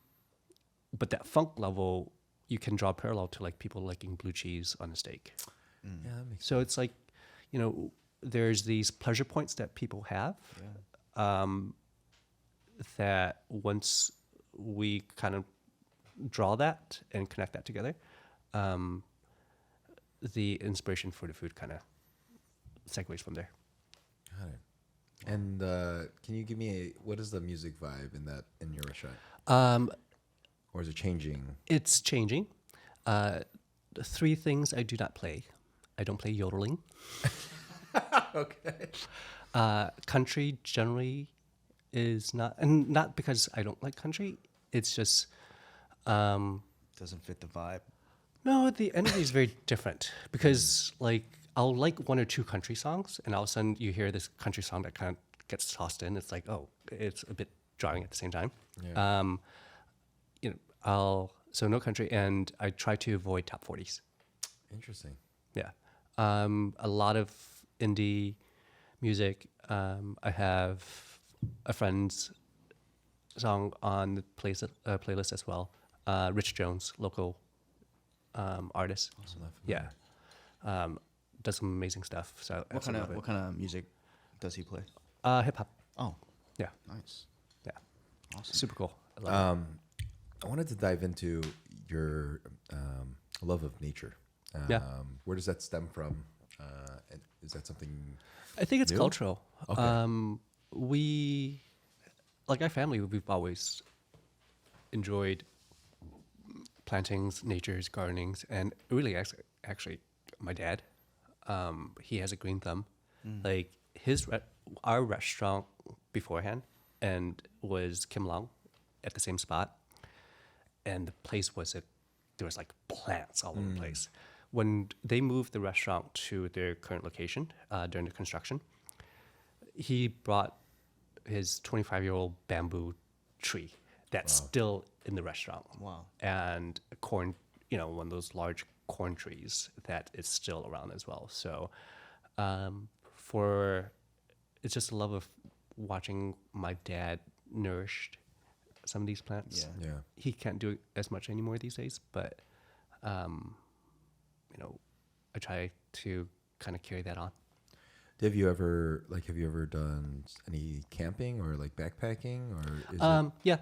But that funk level, you can draw parallel to like people liking blue cheese on a steak. Yeah, that makes So it's like, there's these pleasure points that people have that once we kind of draw that and connect that together, the inspiration for the food kind of segues from there. Got it. And can you give me what is the music vibe in your restaurant? Or is it changing? It's changing. The three things I do not play. I don't play yodeling. Okay. Country generally is not, and not because I don't like country. It's just Doesn't fit the vibe. no. The energy is very different because like I'll like one or two country songs, and all of a sudden you hear this country song that kind of gets tossed in. It's like, oh, it's a bit jarring at the same time. Yeah. So no country, and I try to avoid top 40s. Interesting. Yeah. A lot of indie music. I have a friend's song on the playlist as well. Rich Jones, local artist. Also not Yeah. familiar. Does some amazing stuff. So What kind of music does he play? hip hop. Oh, Yeah. nice. Yeah. Awesome. Super cool. I love it. I wanted to dive into your love of nature. Yeah. Where does that stem from? And is that something? I think it's new? cultural. Okay. We, like our family, we've always enjoyed plantings, natures, gardenings, and really, actually, my dad, he has a green thumb. Like our restaurant beforehand, and was Kim Long, at the same spot, and the place there was like plants all over the place. When they moved the restaurant to their current location during the construction, he brought his 25-year-old bamboo tree that's still in the restaurant. Wow. And a corn, one of those large corn trees that is still around as well. So it's just a love of watching my dad nourish some of these plants. Yeah. Yeah. He can't do it as much anymore these days, but I try to kind of carry that on. Have you ever done any camping or like backpacking or? Is Yeah,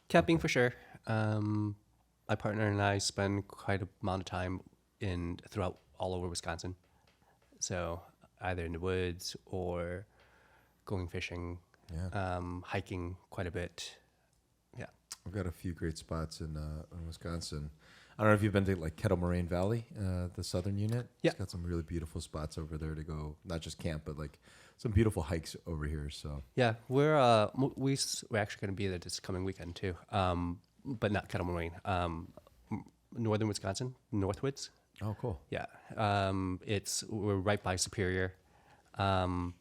camping for sure. My partner and I spend quite a amount of time throughout all over Wisconsin. So either in the woods or going fishing, hiking quite a bit. Yeah. I've got a few great spots in Wisconsin. I don't know if you've been to like Kettle Moraine Valley, the southern unit. Yeah. It's got some really beautiful spots over there to go, not just camp, but like some beautiful hikes over here. So Yeah, we're actually going to be there this coming weekend too, but not Kettle Moraine. Northern Wisconsin, Northwoods. oh, cool. Yeah, we're right by Superior, and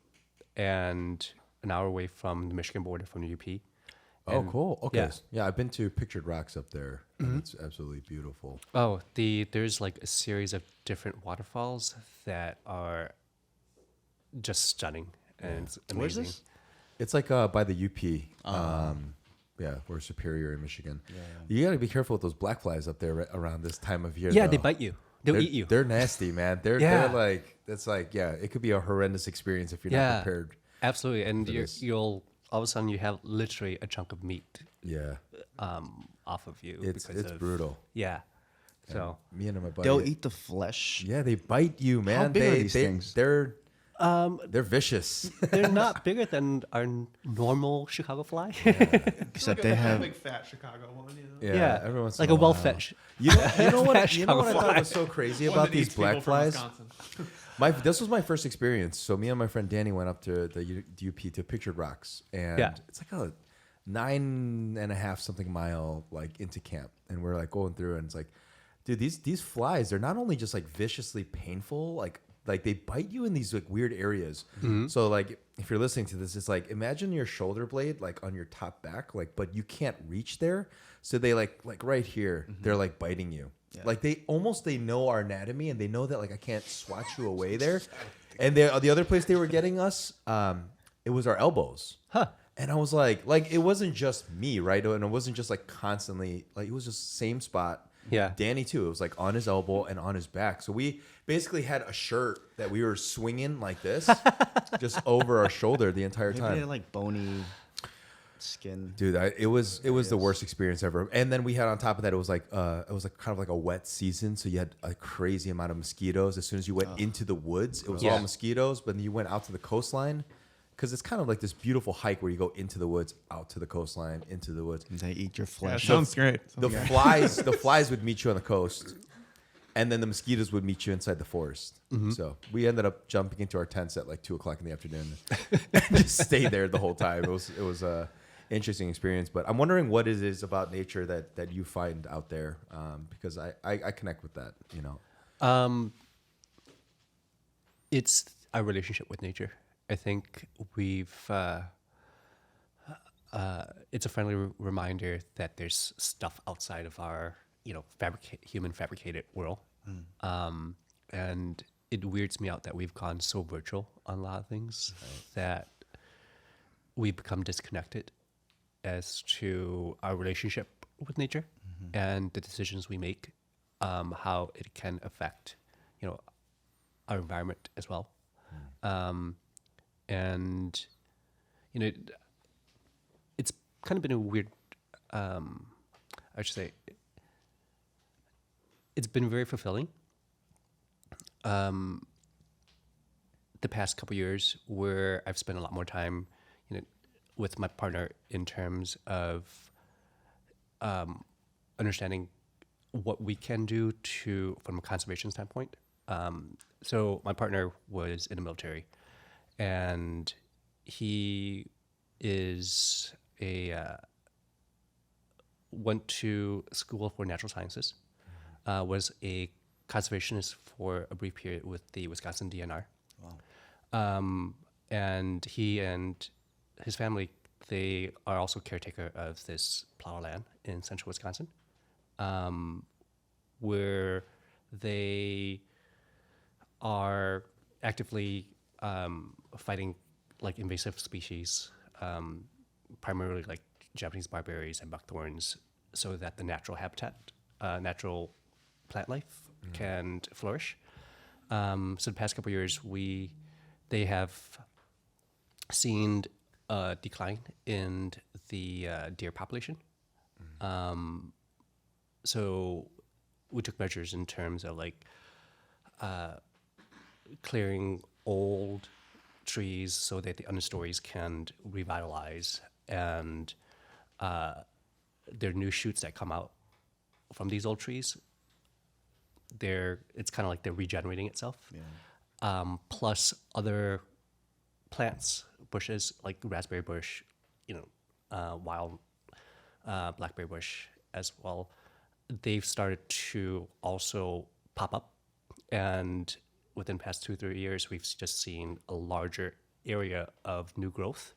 an hour away from the Michigan border from the UP. Oh, And- cool. Okay. Yeah. Yeah, I've been to Pictured Rocks up there. And it's absolutely beautiful. Oh, there's like a series of different waterfalls that are just stunning, and it's amazing. Where's this? It's like by the UP. Yeah, we're Superior in Michigan. Yeah. You got to be careful with those black flies up there around this time of year. Yeah, though. they bite you. They'll eat you. They're nasty, man. They're Yeah. like, it's like, yeah, it could be a horrendous experience if you're not prepared. Absolutely, and for this. you'll all of a sudden you have literally a chunk of meat Yeah, off of you. it's because of, brutal. Yeah. So Me and my buddy. They'll eat the flesh. Yeah, they bite you, man. big are they, these they, things? They're They're vicious. They're not bigger than our normal Chicago fly. Except they have. big fat Chicago one. Yeah, every once like in a a while. well-fed. You know what? Fat You know what I Chicago thought fly. was so crazy One about that these eats people black from flies? Wisconsin. This was my first experience. So me and my friend Danny went up to the UP to Pictured Rocks, and Yeah. it's like a 9.5 something mile like into camp, and we're like going through, and it's like, dude, these flies, they're not only just like viciously painful, like they bite you in these like weird areas. So like if you're listening to this, it's like imagine your shoulder blade like on your top back, like but you can't reach there. So they like right here, they're like biting you. Yeah. Like they know our anatomy, and they know that like I can't swat you away there. And the other place they were getting us, it was our elbows. Huh. And I was like it wasn't just me, right? And it wasn't just like constantly, like it was just same spot. Yeah. Danny too. It was like on his elbow and on his back. So we basically had a shirt that we were swinging like this, just over our shoulder the entire Maybe time. they're like bony skin. Dude, it was the worst experience ever. And then we had on top of that, it was like kind of like a wet season, so you had a crazy amount of mosquitoes. As soon as you went into the woods, it was Yeah. all mosquitoes. But then you went out to the coastline, because it's kind of like this beautiful hike where you go into the woods, out to the coastline, into the woods. And they eat your Yeah, flesh. sounds great. The flies would meet you on the coast, and then the mosquitoes would meet you inside the forest. So we ended up jumping into our tents at like 2:00 in the afternoon, and just stayed there the whole time. It was a interesting experience. But I'm wondering what it is about nature that you find out there, because I connect with that. You know, It's our relationship with nature. I think we've. It's a friendly reminder that there's stuff outside of our, human fabricated world, and it weirds me out that we've gone so virtual on a lot of things that we've become disconnected as to our relationship with nature and the decisions we make, how it can affect, our environment as well. And it's kind of been a weird, I should say, it's been very fulfilling. The past couple years, where I've spent a lot more time, with my partner in terms of understanding what we can do from a conservation standpoint. So my partner was in the military, and he went to school for natural sciences, was a conservationist for a brief period with the Wisconsin DNR. Wow. And he and his family, they are also caretaker of this plow land in central Wisconsin, where they are actively fighting like invasive species, primarily like Japanese barberries and buckthorns, so that the natural habitat, natural plant life can flourish. So the past couple of years, they have seen a decline in the deer population. So we took measures in terms of like clearing old trees so that the understories can revitalize, and there are new shoots that come out from these old trees. It's kind of like they're regenerating itself. Yeah. Plus other plants, bushes like raspberry bush, wild blackberry bush as well. They've started to also pop up, and within the past 2-3 years, we've just seen a larger area of new growth.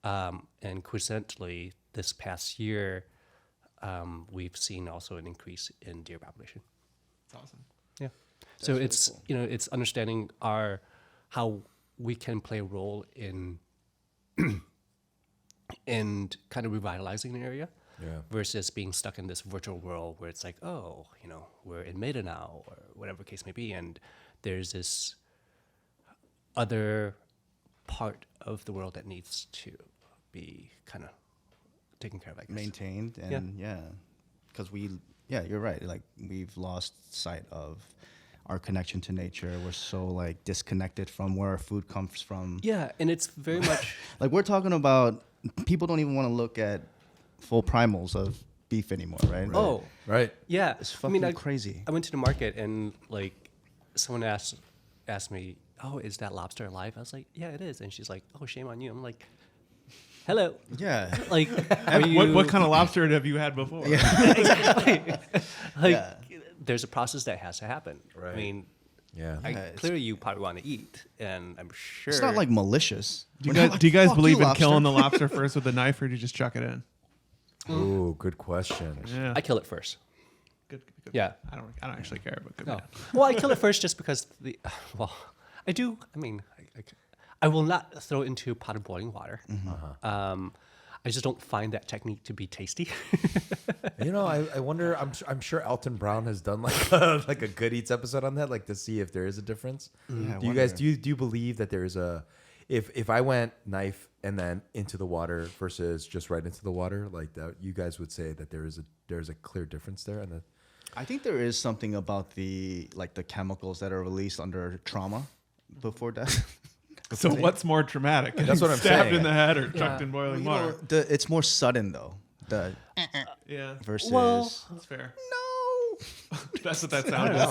And coincidentally, this past year, we've seen also an increase in deer population. That's awesome. Yeah. So really it's cool. it's understanding how we can play a role in in kind of revitalizing an area, Yeah. versus being stuck in this virtual world where it's like, oh, we're in Meta now, or whatever the case may be, and there's this other part of the world that needs to be kind of taken care of, I guess. Maintained, and yeah, because you're right. Like we've lost sight of our connection to nature. We're so like disconnected from where our food comes from. Yeah, and it's very much Like we're talking about, people don't even want to look at full primals of beef anymore, right? oh Right. yeah. It's fucking crazy. I went to the market and like someone asked me, "Oh, is that lobster alive?" I was like, "Yeah, it is." And she's like, "Oh, shame on you." I'm like, "Hello." Yeah. Like, are you, What kind of lobster have you had before? exactly. Like, Yeah. there's a process that has to happen. Right. I mean, Yeah. clearly you probably want to eat, and I'm sure It's not like malicious. Do you We're not guys, like, do you guys "Fuck believe in lobster." killing the lobster first with a knife, or do you just chuck it in? Ooh, good question. Yeah. I kill it first. Good. Yeah. I don't actually care, but good. No. man. Well, I kill it first just because I do. I mean, I will not throw it into a pot of boiling water. I just don't find that technique to be tasty. I wonder. I'm sure Elton Brown has done like a Good Eats episode on that, like to see if there is a difference. Yeah, I Do you guys wonder. do you believe that there is a if I went knife and then into the water versus just right into the water, like that, you guys would say that there's a clear difference there, and I think there is something about the chemicals that are released under trauma before death. So what's more traumatic? That's what I'm stabbed saying. in the head or chucked in boiling water? It's more sudden though. The Yeah, versus that's fair. no. That's what that sound is.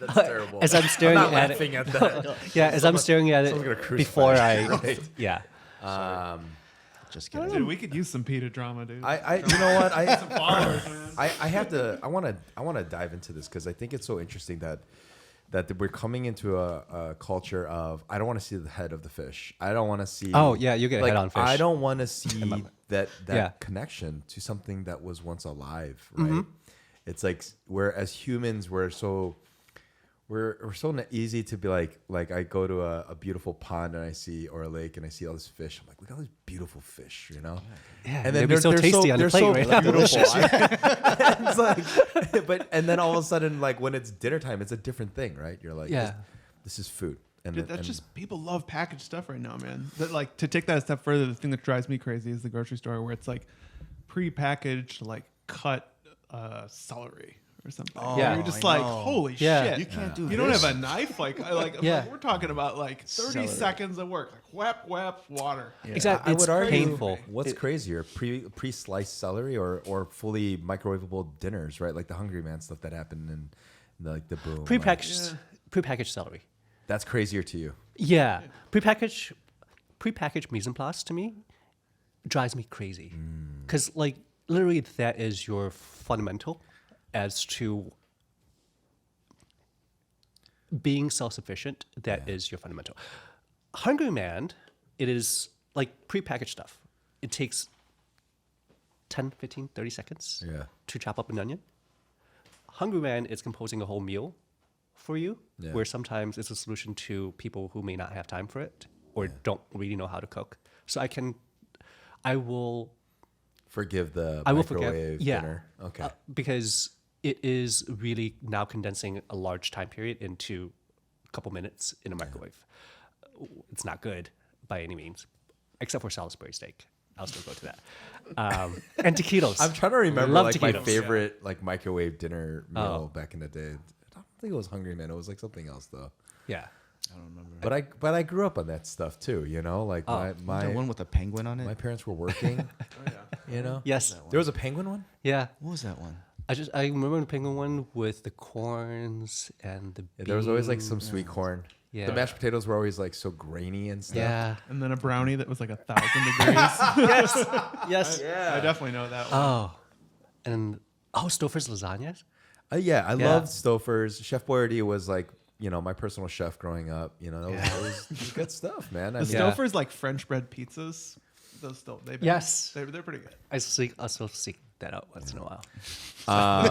that's terrible. As I'm staring I'm not at laughing it, at that. yeah, as I'm staring at someone's gonna it crucify before me. I, Right. yeah. Just kidding. Dude, we could use some PETA drama, dude. You know what? Followers, man. I have to. I want to dive into this because I think it's so interesting that we're coming into a culture of I don't want to see the head of the fish. I don't want to see. Oh, yeah, you get a like, head on fish. I don't want to see that Yeah. connection to something that was once alive. Right. It's like we're as humans we're so easy to be like I go to a beautiful pond and I see or a lake and I see all this fish. I'm like, look at all these beautiful fish, you know. Yeah, And they'd then be so tasty on the they're plate so right now. beautiful. It's like, and then all of a sudden, like when it's dinner time, it's a different thing, right? You're like, Yeah. this is food. And Dude, that's and- just people love packaged stuff right now, man. That, like, to take that a step further, the thing that drives me crazy is the grocery store where it's like pre-packaged, like cut celery or something. Oh, Yeah. You're just I like, know. holy Yeah. shit! You can't do You don't this. have a knife, like Yeah. we're talking about like 30 Celery. seconds of work, like whap water. Exactly. I It's would argue, painful. what's crazier, pre-sliced celery or fully microwavable dinners, right? Like the Hungry Man stuff that happened in the boom. like, Prepackaged celery. that's crazier to you. Yeah, prepackaged mise en place to me drives me crazy because like literally that is your fundamental as to being self-sufficient. That is your fundamental. Hungry Man, it is like prepackaged stuff. It takes 10, 15, 30 seconds Yeah. to chop up an onion. Hungry Man is composing a whole meal for you, Yeah. where sometimes it's a solution to people who may not have time for it or don't really know how to cook. So I will Forgive the I will microwave forgive, yeah, dinner. Okay. because it is really now condensing a large time period into a couple minutes in a microwave. It's not good by any means, except for Salisbury steak. I'll still go to that. And taquitos. I'm trying to remember Love like my taquitos. favorite like microwave dinner meal Oh. back in the day. I don't think it was Hungry Man. It was like something else though. Yeah. I don't remember. But I grew up on that stuff too. You know, like the one my with a penguin on it. my parents were working. You know. Yes. There was a penguin one. Yeah. What was that one? I remember the penguin one with the corns and the Yeah, there was always like some beans. sweet corn. Yeah. The mashed potatoes were always like so grainy and stuff. Yeah. And then a brownie that was like 1,000 degrees. Yes. Yes. I definitely know that one. Oh. And Stouffer's lasagnas. Yeah, I Yeah. loved Stouffer's. Chef Boyardee was like, you know, my personal chef growing up. You know, that was good stuff, man. I The mean, Yeah. Stouffer's like French bread pizzas. Those still Yes. they're pretty good. I still seek that out once in a while.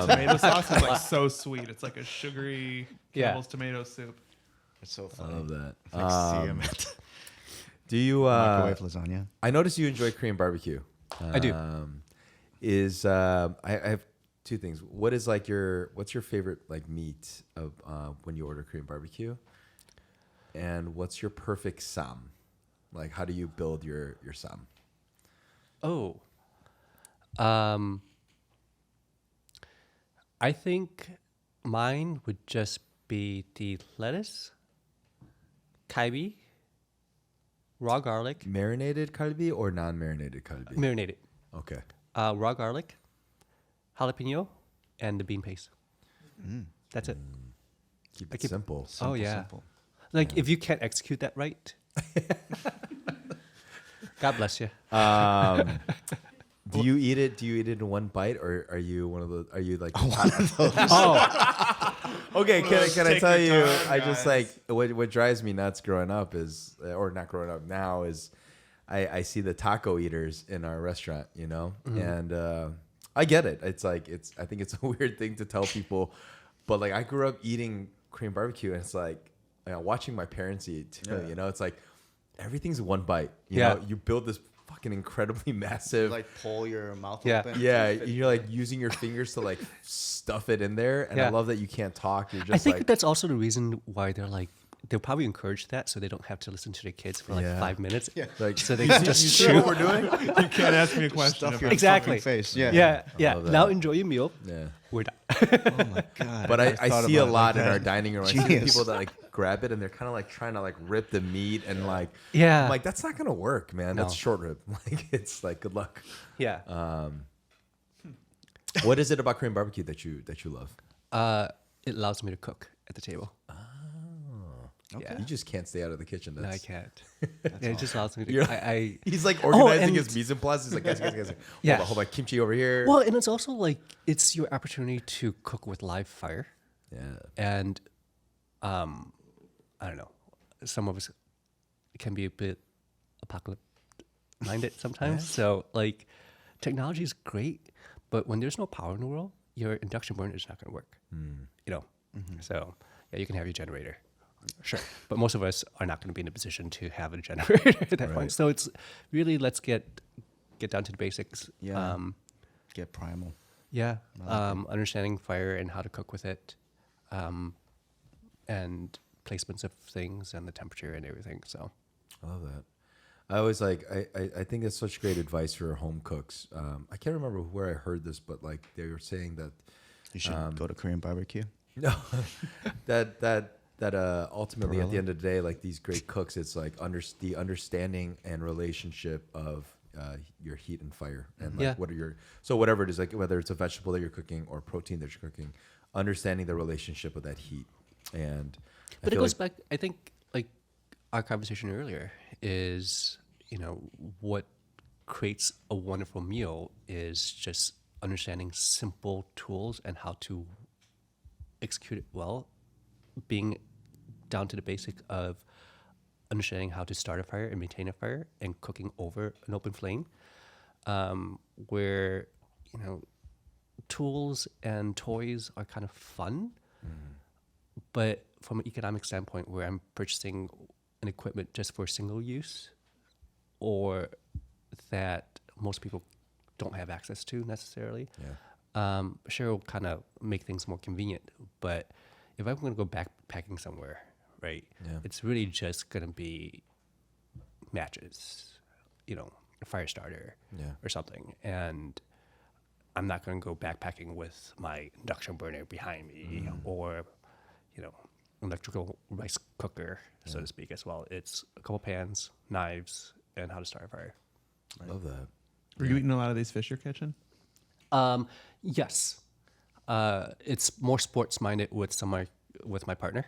Tomato sauce is like so sweet. It's like a sugary Yeah. Campbell's tomato soup. It's so I funny. love that. Like see 'em at Do you? microwave lasagna. I noticed you enjoy Korean barbecue. I do. I have two things. What's your favorite like meat of when you order Korean barbecue? And what's your perfect sam? Like, how do you build your sam? Oh. I think Mine would just be the lettuce, kalbi, raw garlic, Marinated kalbi or non-marinated kalbi? marinated, Okay. raw garlic, jalapeno, and the bean paste. That's it. Keep I it keep- simple. Oh yeah. Simple. Like if you can't execute that right, God bless you. Do you eat it? Do you eat it in one bite, or are you one of those? Are you like One of those. Oh, Okay, can I Take tell your you? time, I just guys. like what drives me nuts growing up is, or not growing up now is, I see the taco eaters in our restaurant, you know, and I get it. It's like I think it's a weird thing to tell people, but like I grew up eating Korean barbecue, and it's like watching my parents eat too. Yeah. You know, it's like everything's one bite. You Yeah. know, you build this fucking incredibly massive. Like pull your mouth Yeah. open. Yeah, you're like using your fingers to like stuff it in there, and I Yeah. love that you can't talk. You're just I think like, that's also the reason why they'll probably encourage that so they don't have to listen to their kids for like Yeah. 5 minutes. Yeah. like So they can just you see chew. what we're doing? You can't ask me a question. Stuff if your I'm- Exactly. fucking face. Yeah. Yeah. love that. Now enjoy your meal. Yeah. We're done. Oh my god. But never I thought see a about it lot like in our that. dining room. I see Genius. people that like grab it and they're kind of like trying to like rip the meat and like, Yeah. I'm like, that's not gonna work, man. That's No. short rib. Like it's like good luck. Yeah. What is it about Korean barbecue that you love? It allows me to cook at the table. Yeah. You just can't stay out of the kitchen. No, I That's, can't. Yeah, it just allows me to. You're- I He's like organizing and- his mise en place. He's like, guys. Yeah. Hold on, kimchi over here. well, and it's also like it's your opportunity to cook with live fire, Yeah. and I don't know. Some of us can be a bit apocalyptic minded sometimes. So like, technology is great, but when there's no power in the world, your induction burner is not going to work. You know. So yeah, you can have your generator. Sure, but most of us are not going to be in a position to have a generator at that point. So it's really let's get down to the basics. Yeah. Get primal. Yeah, understanding fire and how to cook with it, and placements of things and the temperature and everything. So I love that. I always like. I think that's such great advice for home cooks. I can't remember where I heard this, but like they were saying that You should go to Korean barbecue. no, that ultimately at the end of the day, like these great cooks, it's like the understanding and relationship of your heat and fire, and like Yeah. what are your whatever it is, like whether it's a vegetable that you're cooking or protein that you're cooking, understanding the relationship of that heat, and But I it feel goes like, back. I think like our conversation earlier is what creates a wonderful meal is just understanding simple tools and how to execute it well, being down to the basic of understanding how to start a fire and maintain a fire and cooking over an open flame, where tools and toys are kind of fun. But from an economic standpoint, where I'm purchasing an equipment just for single use, or that most people don't have access to necessarily, sure, it'll kind of make things more convenient. But if I'm going to go backpacking somewhere, right, it's really just going to be matches, a fire starter or something. And I'm not going to go backpacking with my induction burner behind me or electrical rice cooker, so to speak, as well. It's a couple pans, knives, and how to start a fire. I love that. Were you eating a lot of these fish you're catching? Yes, it's more sports minded with my partner.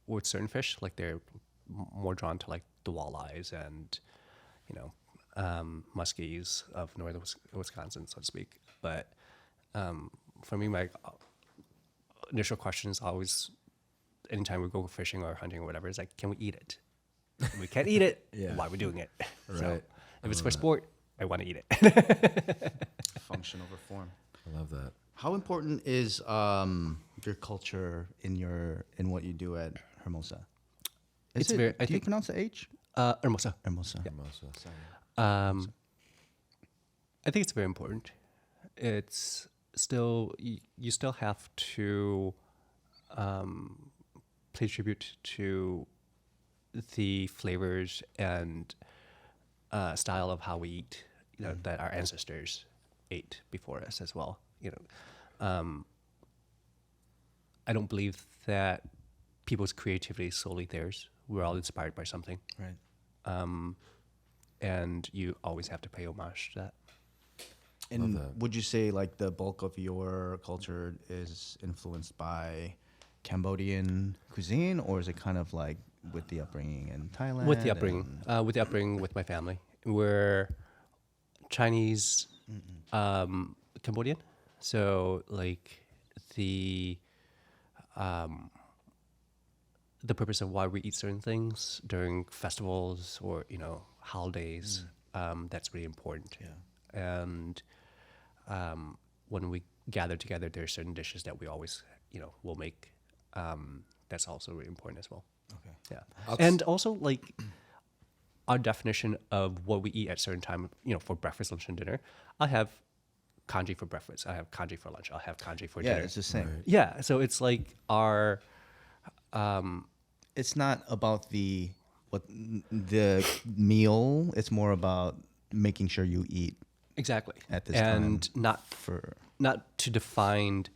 With certain fish, like they're more drawn to like the walleyes and muskies of northern Wisconsin, so to speak. But for me, my initial question is always, anytime we go fishing or hunting or whatever, is like, can we eat it? If we can't eat it, Yeah. why are we doing it? So Right. if it's for sport, I want to eat it. Function over form. I love that. How important is your culture in what you do at Hermosa? It's very- I do you think- pronounce the H? Hermosa. Hermosa. Hermosa. I think it's very important. It's still you still have to pay tribute to the flavors and style of how we eat. That our ancestors ate before us as well. I don't believe that people's creativity is solely theirs. We're all inspired by something. Right. And you always have to pay homage to that. And would you say like the bulk of your culture is influenced by Cambodian cuisine, or is it kind of like with the upbringing in Thailand? With the upbringing with my family. We're Chinese, Cambodian. So like the purpose of why we eat certain things during festivals or, holidays, that's really important. Yeah. And when we gather together, there are certain dishes that we always, will make. That's also really important as well. Okay. Yeah. And also like our definition of what we eat at certain time, for breakfast, lunch, and dinner. I have congee for breakfast. I have congee for lunch. I'll have congee for dinner. Yeah, it's the same. Right. Yeah. So it's like our, It's not about the meal. It's more about making sure you eat exactly. at this and time. not to define,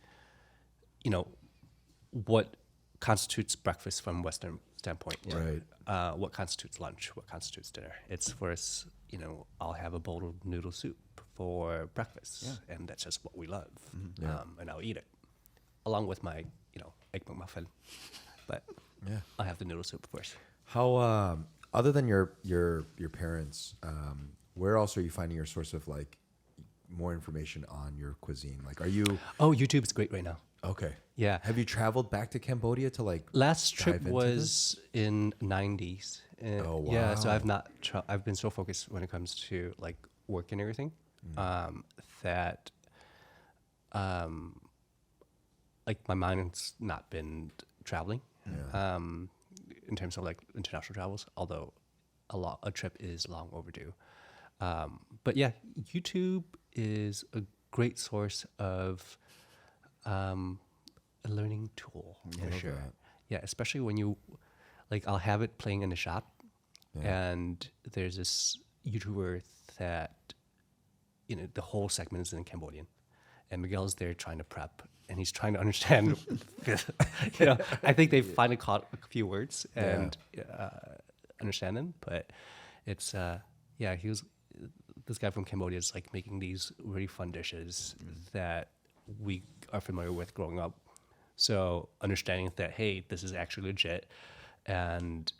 what constitutes breakfast from Western standpoint. Right. What constitutes lunch? What constitutes dinner? It's for us, I'll have a bowl of noodle soup for breakfast, and that's just what we love. Yeah. And I'll eat it along with my, egg McMuffin. But Yeah. I'll have the noodle soup first. How other than your parents, where else are you finding your source of like more information on your cuisine? Like, are you Oh, YouTube's great right now. okay? Yeah. Have you traveled back to Cambodia to like? Last dive trip into was in '90s. Oh, Yeah, so wow. I've not. I've been so focused when it comes to like work and everything, that, like my mind's not been traveling. Yeah. In terms of like international travels, although a trip is long overdue. But yeah, YouTube is a great source of a learning tool for love sure. that. Yeah, especially when you like I'll have it playing in the shop, and there's this YouTuber that the whole segment is in Cambodian, and Miguel's there trying to prep, and he's trying to understand. I think they finally caught a few words and understand them, but it's he was this guy from Cambodia is like making these really fun dishes that we are familiar with growing up. So understanding that, hey, this is actually legit, and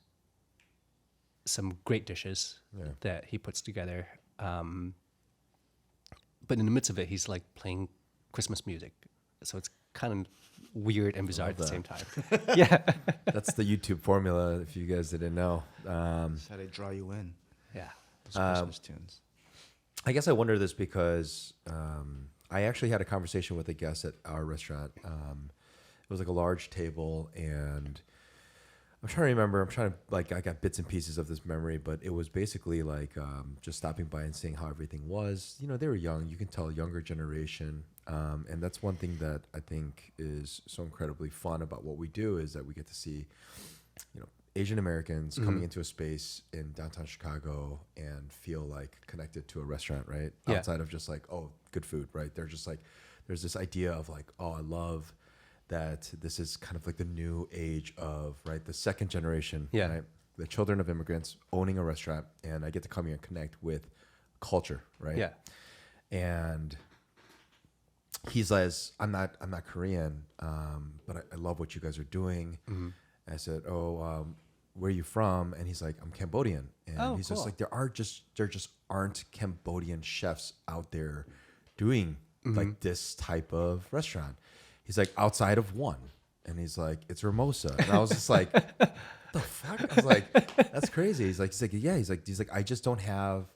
some great dishes that he puts together. But in the midst of it, he's like playing Christmas music. So it's kind of weird and bizarre at the same time. Yeah. That's the YouTube formula. If you guys didn't know. That's how they draw you in. Yeah. Those Christmas tunes. I guess I wonder this because I actually had a conversation with a guest at our restaurant. It was like a large table, and I'm trying to remember. I got bits and pieces of this memory, but it was basically like just stopping by and seeing how everything was. They were young. You can tell younger generation. And that's one thing that I think is so incredibly fun about what we do is that we get to see, Asian Americans coming into a space in downtown Chicago and feel like connected to a restaurant, right? Yeah. Outside of just like, oh, good food, right? They're just like, there's this idea of like, oh, I love that this is kind of like the new age of, right, the second generation, right? The children of immigrants owning a restaurant, and I get to come here and connect with culture, right? Yeah. And he says, I'm not Korean, but I love what you guys are doing. I said, where are you from? And he's like, I'm Cambodian. And he's just like, there just aren't Cambodian chefs out there doing like this type of restaurant. He's like, outside of one. And he's like, it's Hermosa. And I was just like, what the fuck? I was like, that's crazy. He's like, yeah. He's like, I just don't have.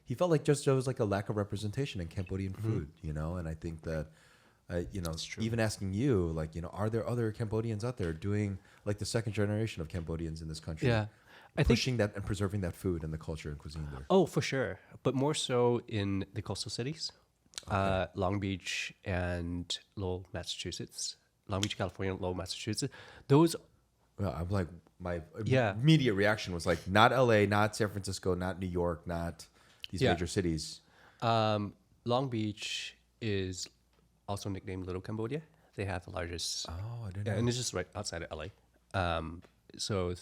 He felt like just there was like a lack of representation in Cambodian food, And I think that, even asking you, like, are there other Cambodians out there doing like the second generation of Cambodians in this country? Yeah. Pushing that and preserving that food and the culture and cuisine there. Oh, for sure. But more so in the coastal cities, Long Beach and Lowell, Massachusetts. Long Beach, California, Lowell, Massachusetts. Those. Well, I'm like, my immediate reaction was like, not LA, not San Francisco, not New York, not these major cities. Long Beach is also nicknamed Little Cambodia. They have the largest. Oh, I didn't Yeah, know. and it's just right outside of LA. So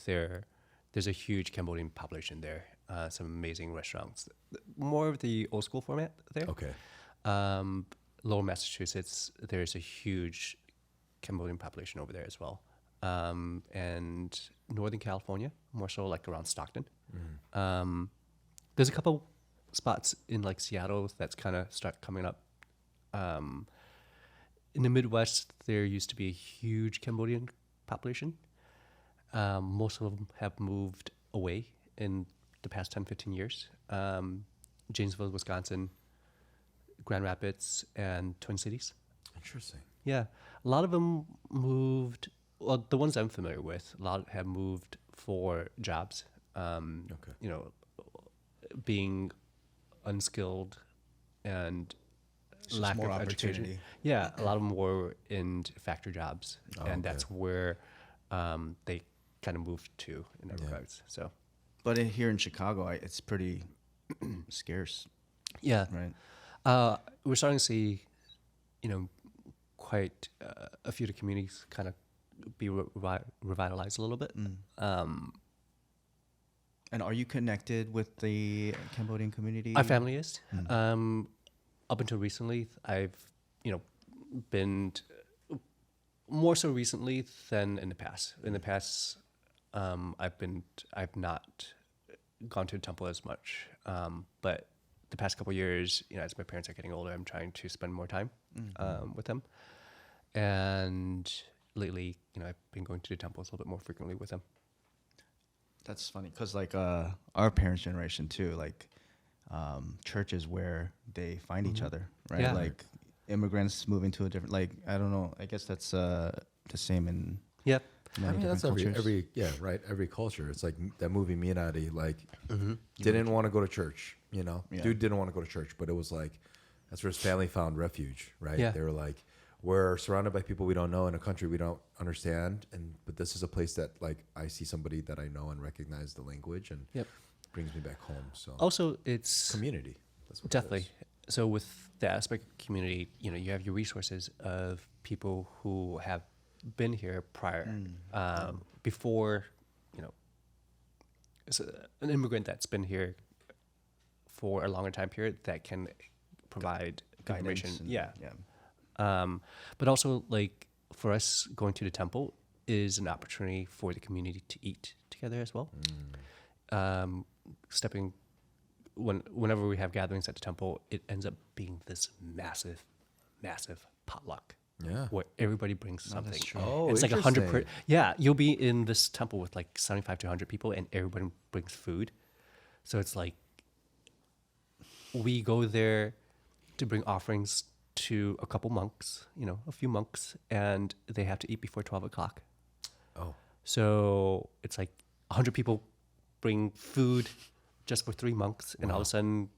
there's a huge Cambodian population there. Some amazing restaurants. More of the old school format there. Okay. Lower Massachusetts, there's a huge Cambodian population over there as well. And Northern California, more so like around Stockton. There's a couple spots in like Seattle that's kind of start coming up. In the Midwest, there used to be a huge Cambodian population. Most of them have moved away in the past 10, 15 years. Janesville, Wisconsin, Grand Rapids, and Twin Cities. Interesting. Yeah, a lot of them moved. Well, the ones I'm familiar with, a lot have moved for jobs. Okay. You know, being unskilled and It's just lack more of education. opportunity. Yeah, a lot of them were in factory jobs, Oh, and okay. that's where they kind of moved to in that Yeah. regards. So But here in Chicago, it's pretty scarce, yeah, right? we're starting to see, you know, quite a few of the communities kind of be revitalized a little bit. And are you connected with the Cambodian community? My family is. Up until recently, I've, you know, been more so recently than in the past. In the past, I've not gone to the temple as much. But the past couple of years, you know, as my parents are getting older, I'm trying to spend more time with them. And lately, you know, I've been going to the temples a little bit more frequently with them. That's funny because like our parents' generation too, like church is where they find each other, right? Yeah. Like immigrants moving to a different, like I don't know. I guess that's the same in Yep. many I mean, different that's cultures. every culture. It's like that movie Minari, like didn't want to go to church, you know? Yeah. Dude didn't want to go to church, but it was like, that's where his family found refuge, right? Yeah. They were like, we're surrounded by people we don't know in a country we don't understand. But this is a place that like, I see somebody that I know and recognize the language and Yep. brings me back home. So Also, it's community. That's what it definitely. is. So with the aspect of community, you know, you have your resources of people who have been here prior, before, you know, it's an immigrant that's been here for a longer time period that can provide information. Guidance and- Yeah. yeah. But also, like, for us, going to the temple is an opportunity for the community to eat together as well. Whenever we have gatherings at the temple, it ends up being this massive, massive potluck. Yeah. Where everybody brings that's something. true. Oh, And it's like 100 per. interesting. Yeah, you'll be in this temple with like 75 to 100 people, and everybody brings food. So it's like we go there to bring offerings to a couple monks, you know, a few monks, and they have to eat before 12 o'clock. Oh, So it's like 100 people bring food just for 3 monks, and all of a sudden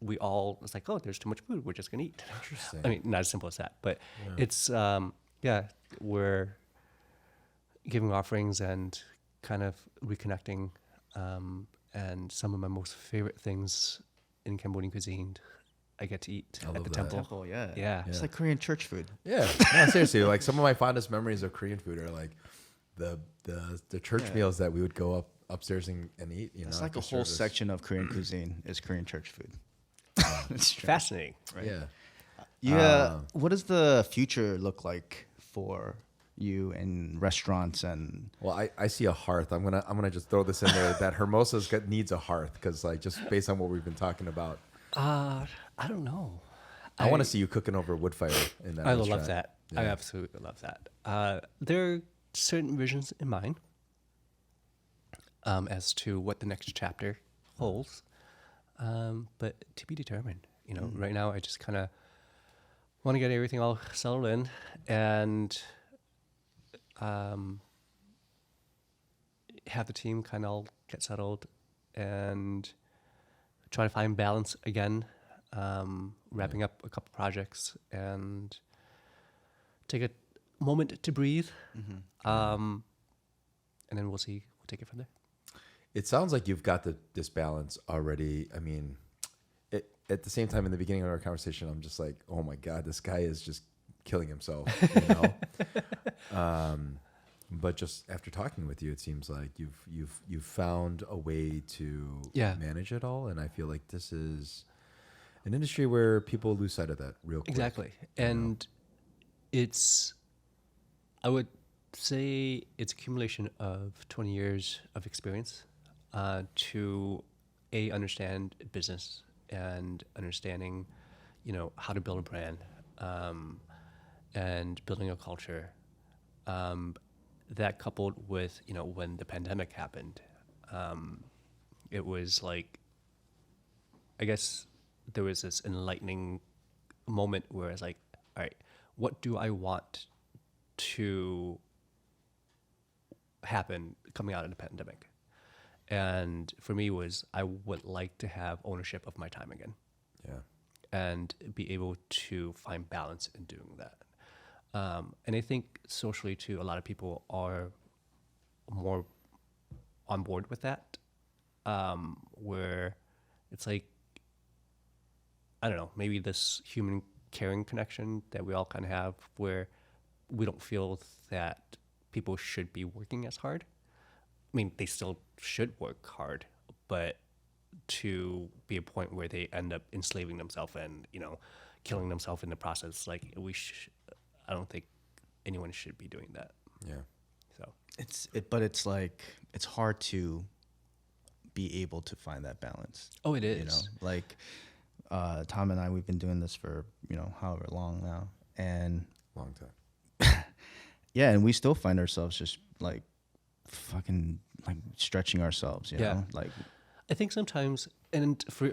we all, it's like, oh, there's too much food, we're just gonna eat. interesting. I mean, not as simple as that, but it's we're giving offerings and kind of reconnecting. And some of my most favorite things in Cambodian cuisine, I get to eat I at love the that. temple. Temple, yeah. Yeah. It's like Korean church food. Yeah, no, seriously. Like some of my fondest memories of Korean food are like the church Yeah. meals that we would go upstairs and eat. You It's know, like a after whole service. section of Korean cuisine is Korean church food. It's strange, Fascinating. right? Yeah. Yeah. What does the future look like for you in restaurants and Well, I see a hearth. I'm gonna just throw this in there that Hermosa's needs a hearth because like just based on what we've been talking about, I don't know. I want to see you cooking over a wood fire in that. I restaurant. love that. I Yeah. absolutely love that. There are certain visions in mind as to what the next chapter holds, but to be determined. You know, right now I just kind of want to get everything all settled in and have the team kind of all get settled and try to find balance again. Wrapping up a couple projects and take a moment to breathe. And then we'll see. We'll take it from there. It sounds like you've got this balance already. I mean, at the same time, in the beginning of our conversation, I'm just like, oh my God, this guy is just killing himself, you know. But just after talking with you, it seems like you've found a way to manage it all, and I feel like this is an industry where people lose sight of that real quick. Exactly. And it's, I would say it's accumulation of 20 years of experience to understand business and understanding, you know, how to build a brand and building a culture. That coupled with, you know, when the pandemic happened, it was like, I guess there was this enlightening moment where I was like, all right, what do I want to happen coming out of the pandemic? And for me was, I would like to have ownership of my time again. Yeah. And be able to find balance in doing that. And I think socially too, a lot of people are more on board with that, where it's like, I don't know, maybe this human caring connection that we all kind of have, where we don't feel that people should be working as hard. I mean, they still should work hard, but to be a point where they end up enslaving themselves and, you know, killing themselves in the process, like I don't think anyone should be doing that. Yeah. So But it's like, it's hard to be able to find that balance. Oh, it is. You know, like Tom and I, we've been doing this for, you know, however long now, and Long time. yeah, and we still find ourselves just like fucking like stretching ourselves, you know, like I think sometimes, and for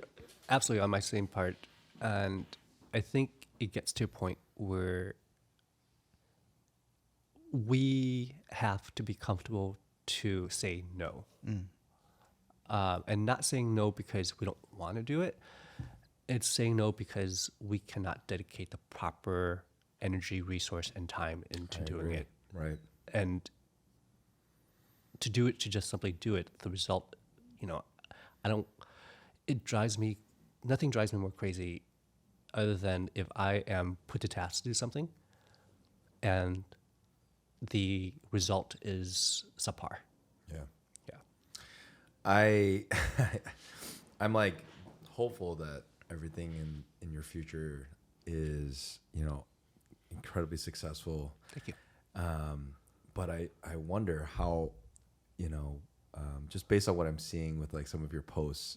absolutely on my same part, and I think it gets to a point where we have to be comfortable to say no. And not saying no because we don't want to do it. It's saying no because we cannot dedicate the proper energy, resource, and time into doing it. Right. And to do it, to just simply do it, the result, you know, nothing drives me more crazy other than if I am put to task to do something and the result is subpar. Yeah. Yeah. I'm like hopeful that everything in your future is, you know, incredibly successful. Thank you. But I wonder how, you know, just based on what I'm seeing with like some of your posts,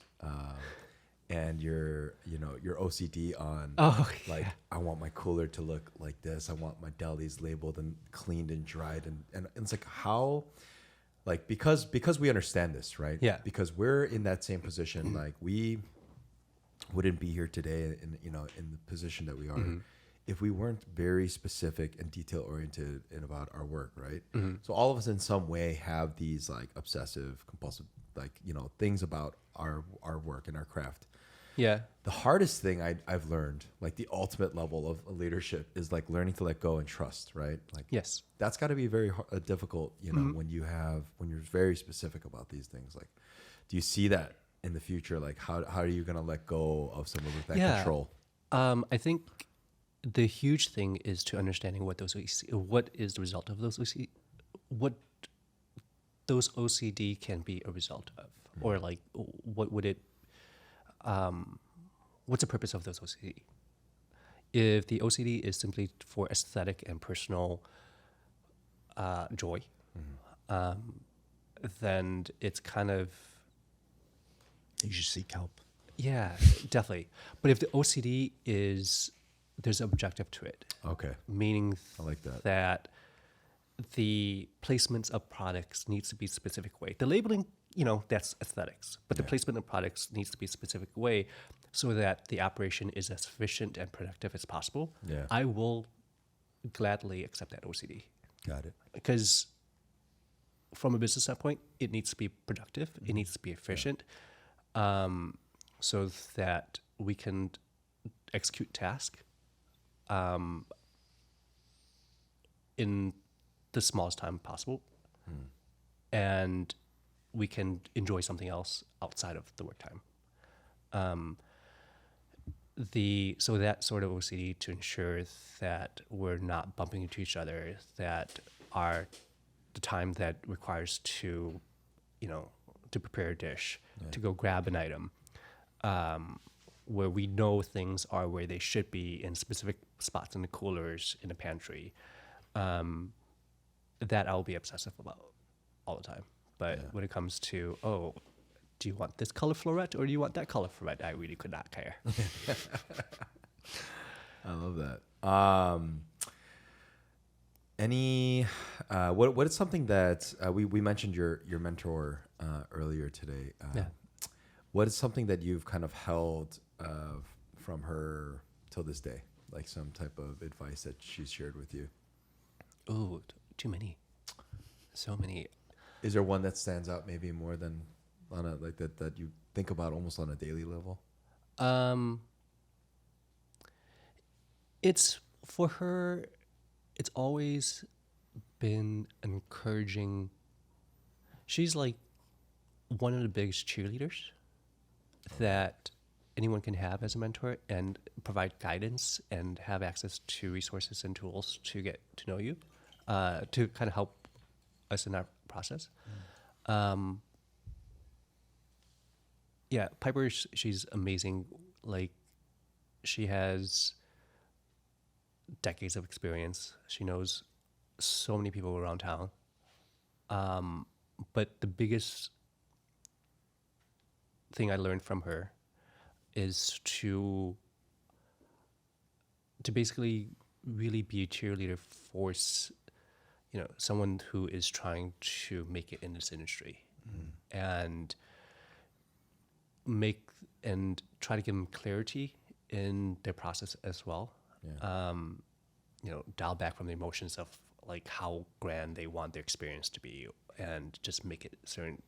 and your OCD on like, I want my cooler to look like this. I want my delis labeled and cleaned and dried. And it's like, how, like, because we understand this, right? Yeah. Because we're in that same position. Like, we wouldn't be here today in the position that we are if we weren't very specific and detail oriented about our work, right? So all of us in some way have these like obsessive, compulsive, like, you know, things about our work and our craft. Yeah. The hardest thing I've learned, like the ultimate level of leadership, is like learning to let go and trust, right? Like, Yes. that's got to be very difficult, you know, when you're very specific about these things. Like, do you see that in the future? Like, how are you going to let go of some of that control? I think the huge thing is to understanding what is the result of those OCD, what those OCD can be a result of, or like what would it, what's the purpose of those OCD? If the OCD is simply for aesthetic and personal joy, then it's kind of, you should seek help. yeah, definitely. But if the OCD is, there's an objective to it. Okay. Meaning I like that. that the placements of products needs to be a specific way. The labeling, you know, that's aesthetics, but the placement of products needs to be a specific way so that the operation is as efficient and productive as possible. Yeah. I will gladly accept that OCD Got it. because from a business standpoint, it needs to be productive. It needs to be efficient, so that we can execute task in the smallest time possible, and we can enjoy something else outside of the work time. so that sort of OCD to ensure that we're not bumping into each other, that are the time that requires to, to prepare a dish, to go grab an item, where we know things are where they should be in specific spots in the coolers, in the pantry, that I'll be obsessive about all the time. But when it comes to, do you want this color floret or do you want that color floret? I really could not care. I love that. What is something that we mentioned your mentor earlier today? What is something that you've kind of held from her till this day, like some type of advice that she's shared with you? Oh, too many, so many. Is there one that stands out maybe more than on a like that you think about almost on a daily level? It's for her. It's always been encouraging. She's like one of the biggest cheerleaders that anyone can have as a mentor, and provide guidance and have access to resources and tools to get to know you, to kind of help us in our process. Yeah, Piper, she's amazing. Like, she has decades of experience. She knows so many people around town. But the biggest thing I learned from her is to basically really be a cheerleader for someone who is trying to make it in this industry, and try to give them clarity in their process as well. Dial back from the emotions of like how grand they want their experience to be, and just make it certain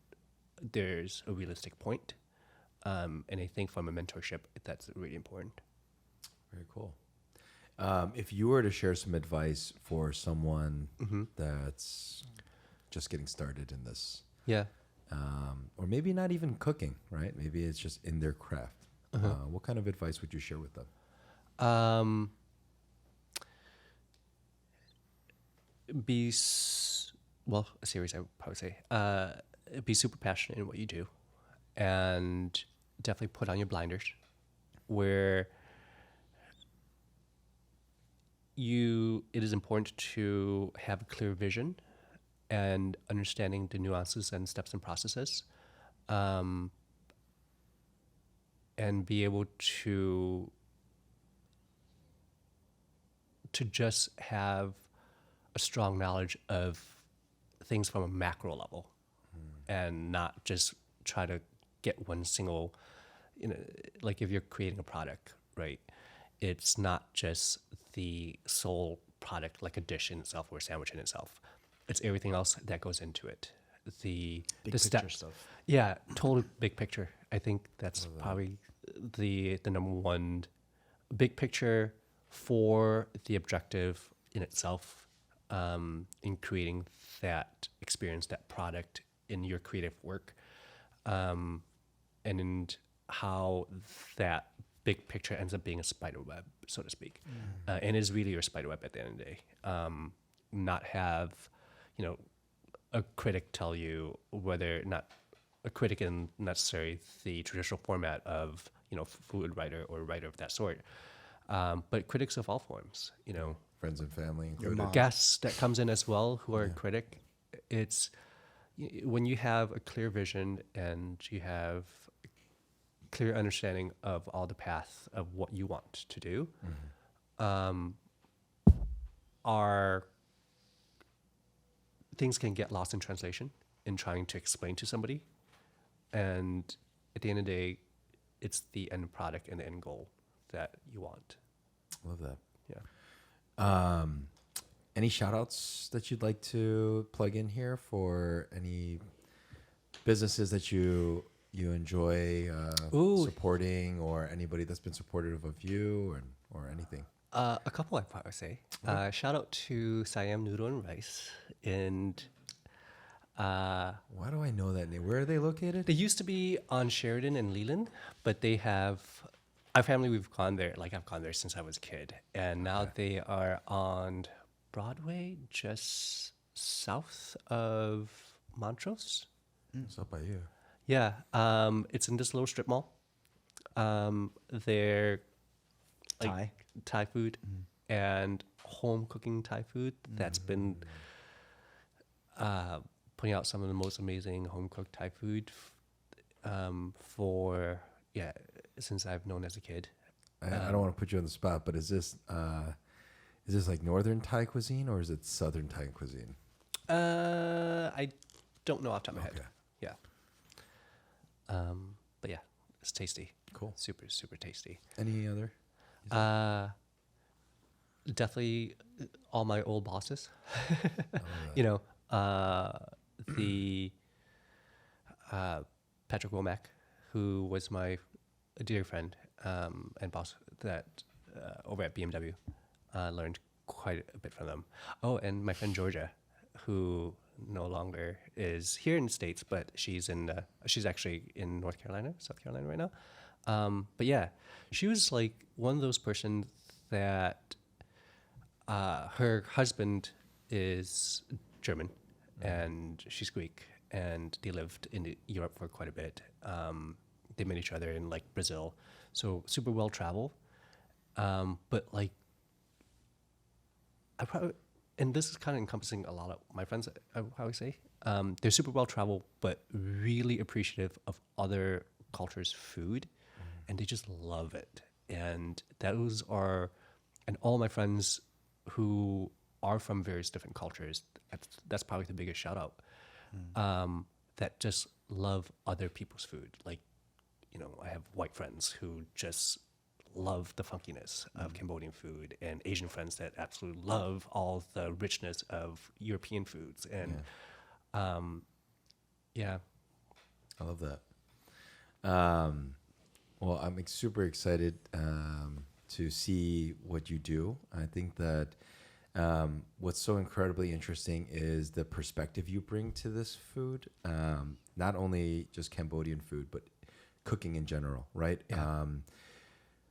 there's a realistic point. And I think from a mentorship, that's really important. Very cool. If you were to share some advice for someone that's just getting started in this, or maybe not even cooking, right? Maybe it's just in their craft. What kind of advice would you share with them? A series I would probably say, be super passionate in what you do, and definitely put on your blinders, where it is important to have a clear vision and understanding the nuances and steps and processes, and be able to just have a strong knowledge of things from a macro level, and not just try to get one single, like if you're creating a product, right? It's not just the sole product, like a dish in itself or a sandwich in itself. It's everything else that goes into it. The picture stuff. Yeah, total big picture. I think that's probably the number one big picture for the objective in itself, in creating that experience, that product in your creative work, and in how that big picture ends up being a spider web, so to speak, and is really your spider web at the end of the day. Not have, a critic tell you whether not a critic in necessarily the traditional format of food writer or writer of that sort, but critics of all forms, Friends and family Your included. mom. guests that comes in as well who are a critic. It's when you have a clear vision and you have a clear understanding of all the path of what you want to do, are things can get lost in translation in trying to explain to somebody, and at the end of the day, it's the end product and the end goal that you want. Love that. Yeah. Any shout outs that you'd like to plug in here for any businesses that you enjoy supporting, or anybody that's been supportive of you, or anything? A couple I'd probably say. Shout out to Siam Noodle and Rice. And Why do I know that name? Where are they located? they used to be on Sheridan and Leland, but they have, our family, we've gone there. Like I've gone there since I was a kid, and now they are on Broadway, just south of Montrose. What's up by you? Yeah, it's in this little strip mall. They're like Thai food and home cooking Thai food that's been putting out some of the most amazing home cooked Thai food for since I've known as a kid. I don't want to put you on the spot, but is this like northern Thai cuisine or is it southern Thai cuisine? I don't know off the top of my head. Okay. Yeah. But yeah, it's tasty. Cool. Super, super tasty. Any other? Definitely all my old bosses. Oh, The Patrick Womack, who was my dear friend and boss that over at BMW, learned quite a bit from them. Oh, and my friend Georgia, who no longer is here in the States, but she's actually in South Carolina right now. But yeah, she was like one of those persons that her husband is German and she's Greek, and they lived in Europe for quite a bit. They met each other in like Brazil, so super well traveled. But like, and this is kind of encompassing a lot of my friends, how I say, they're super well traveled, but really appreciative of other cultures' food, and they just love it. And and all my friends who are from various different cultures, that's probably the biggest shout out, that just love other people's food. Like, I have white friends who just love the funkiness of Cambodian food, and Asian friends that absolutely love all the richness of European foods. And yeah. I love that. Well, I'm super excited to see what you do. I think that what's so incredibly interesting is the perspective you bring to this food. Not only just Cambodian food, but cooking in general, right? Yeah.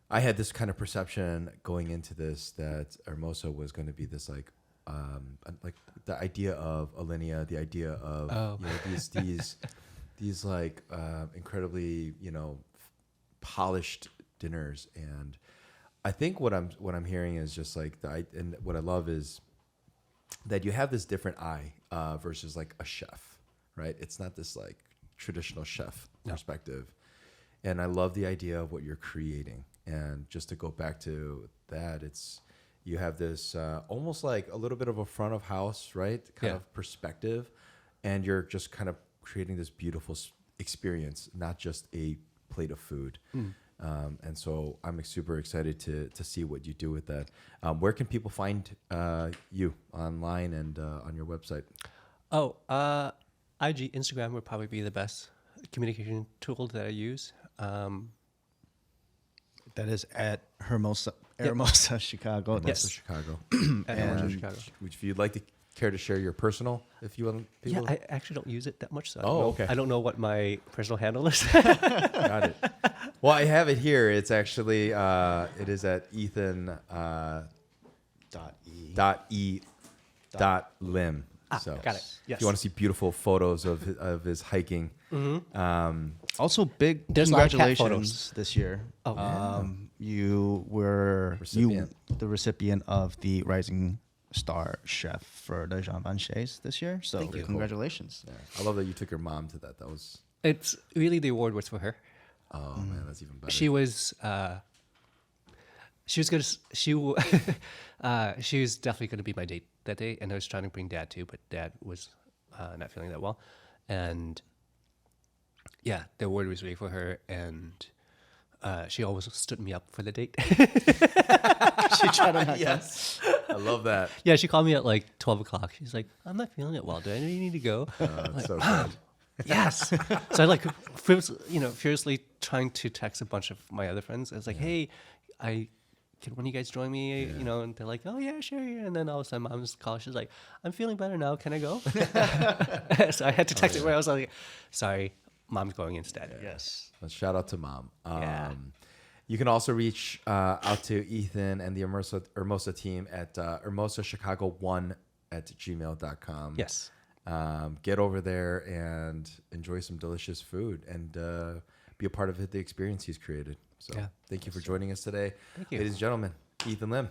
I had this kind of perception going into this that Hermosa was going to be this like the idea of Alinea, the idea of these like incredibly polished dinners. And I think what I'm hearing is just like and what I love is that you have this different eye versus like a chef, right? It's not this like traditional chef perspective. And I love the idea of what you're creating. And just to go back to that, you have this almost like a little bit of a front of house, right? Kind of perspective. And you're just kind of creating this beautiful experience, not just a plate of food. And so I'm super excited to see what you do with that. Where can people find you online and on your website? IG, Instagram would probably be the best communication tool that I use. That is at Hermosa, Chicago. Hermosa, Chicago. At Hermosa, Chicago. If you'd like to care to share your personal, if you want people. Yeah, I actually don't use it that much. So okay. I don't know what my personal handle is. Got it. Well, I have it here. It's actually it is at Ethan .lim. So got it. Yes. if you want to see beautiful photos of his hiking. Also, big There's a lot of cat congratulations this year. You were the recipient of the Rising Star Chef for the Jean Banchets this year. So Thank you. congratulations. Yeah. I love that you took your mom to that. That was. It's really, the award was for her. Oh man, that's even better. She was gonna she was definitely gonna be my date that day, and I was trying to bring Dad too, but Dad was not feeling that well, and yeah, the award was really for her, and she always stood me up for the date. She tried to yes, I love that. Yeah, she called me at like 12 o'clock. She's like, "I'm not feeling it well. Do I need to go?" That's so good. Yes. So I like, furiously trying to text a bunch of my other friends. I was like, "Hey, can one of you guys join me?" And they're like, "Oh yeah, sure." And then all of a sudden, Mom's call. She's like, "I'm feeling better now. Can I go?" So I had to text it where I was like, "Sorry, Mom's going instead." Yes. Shout out to Mom. Yeah. You can also reach out to Ethan and the Hermosa team at hermosachicago1@gmail.com. Yes. Get over there and enjoy some delicious food and be a part of the experience he's created. So Yeah. thank you for joining us today. Thank you. Ladies and gentlemen, Ethan Lim.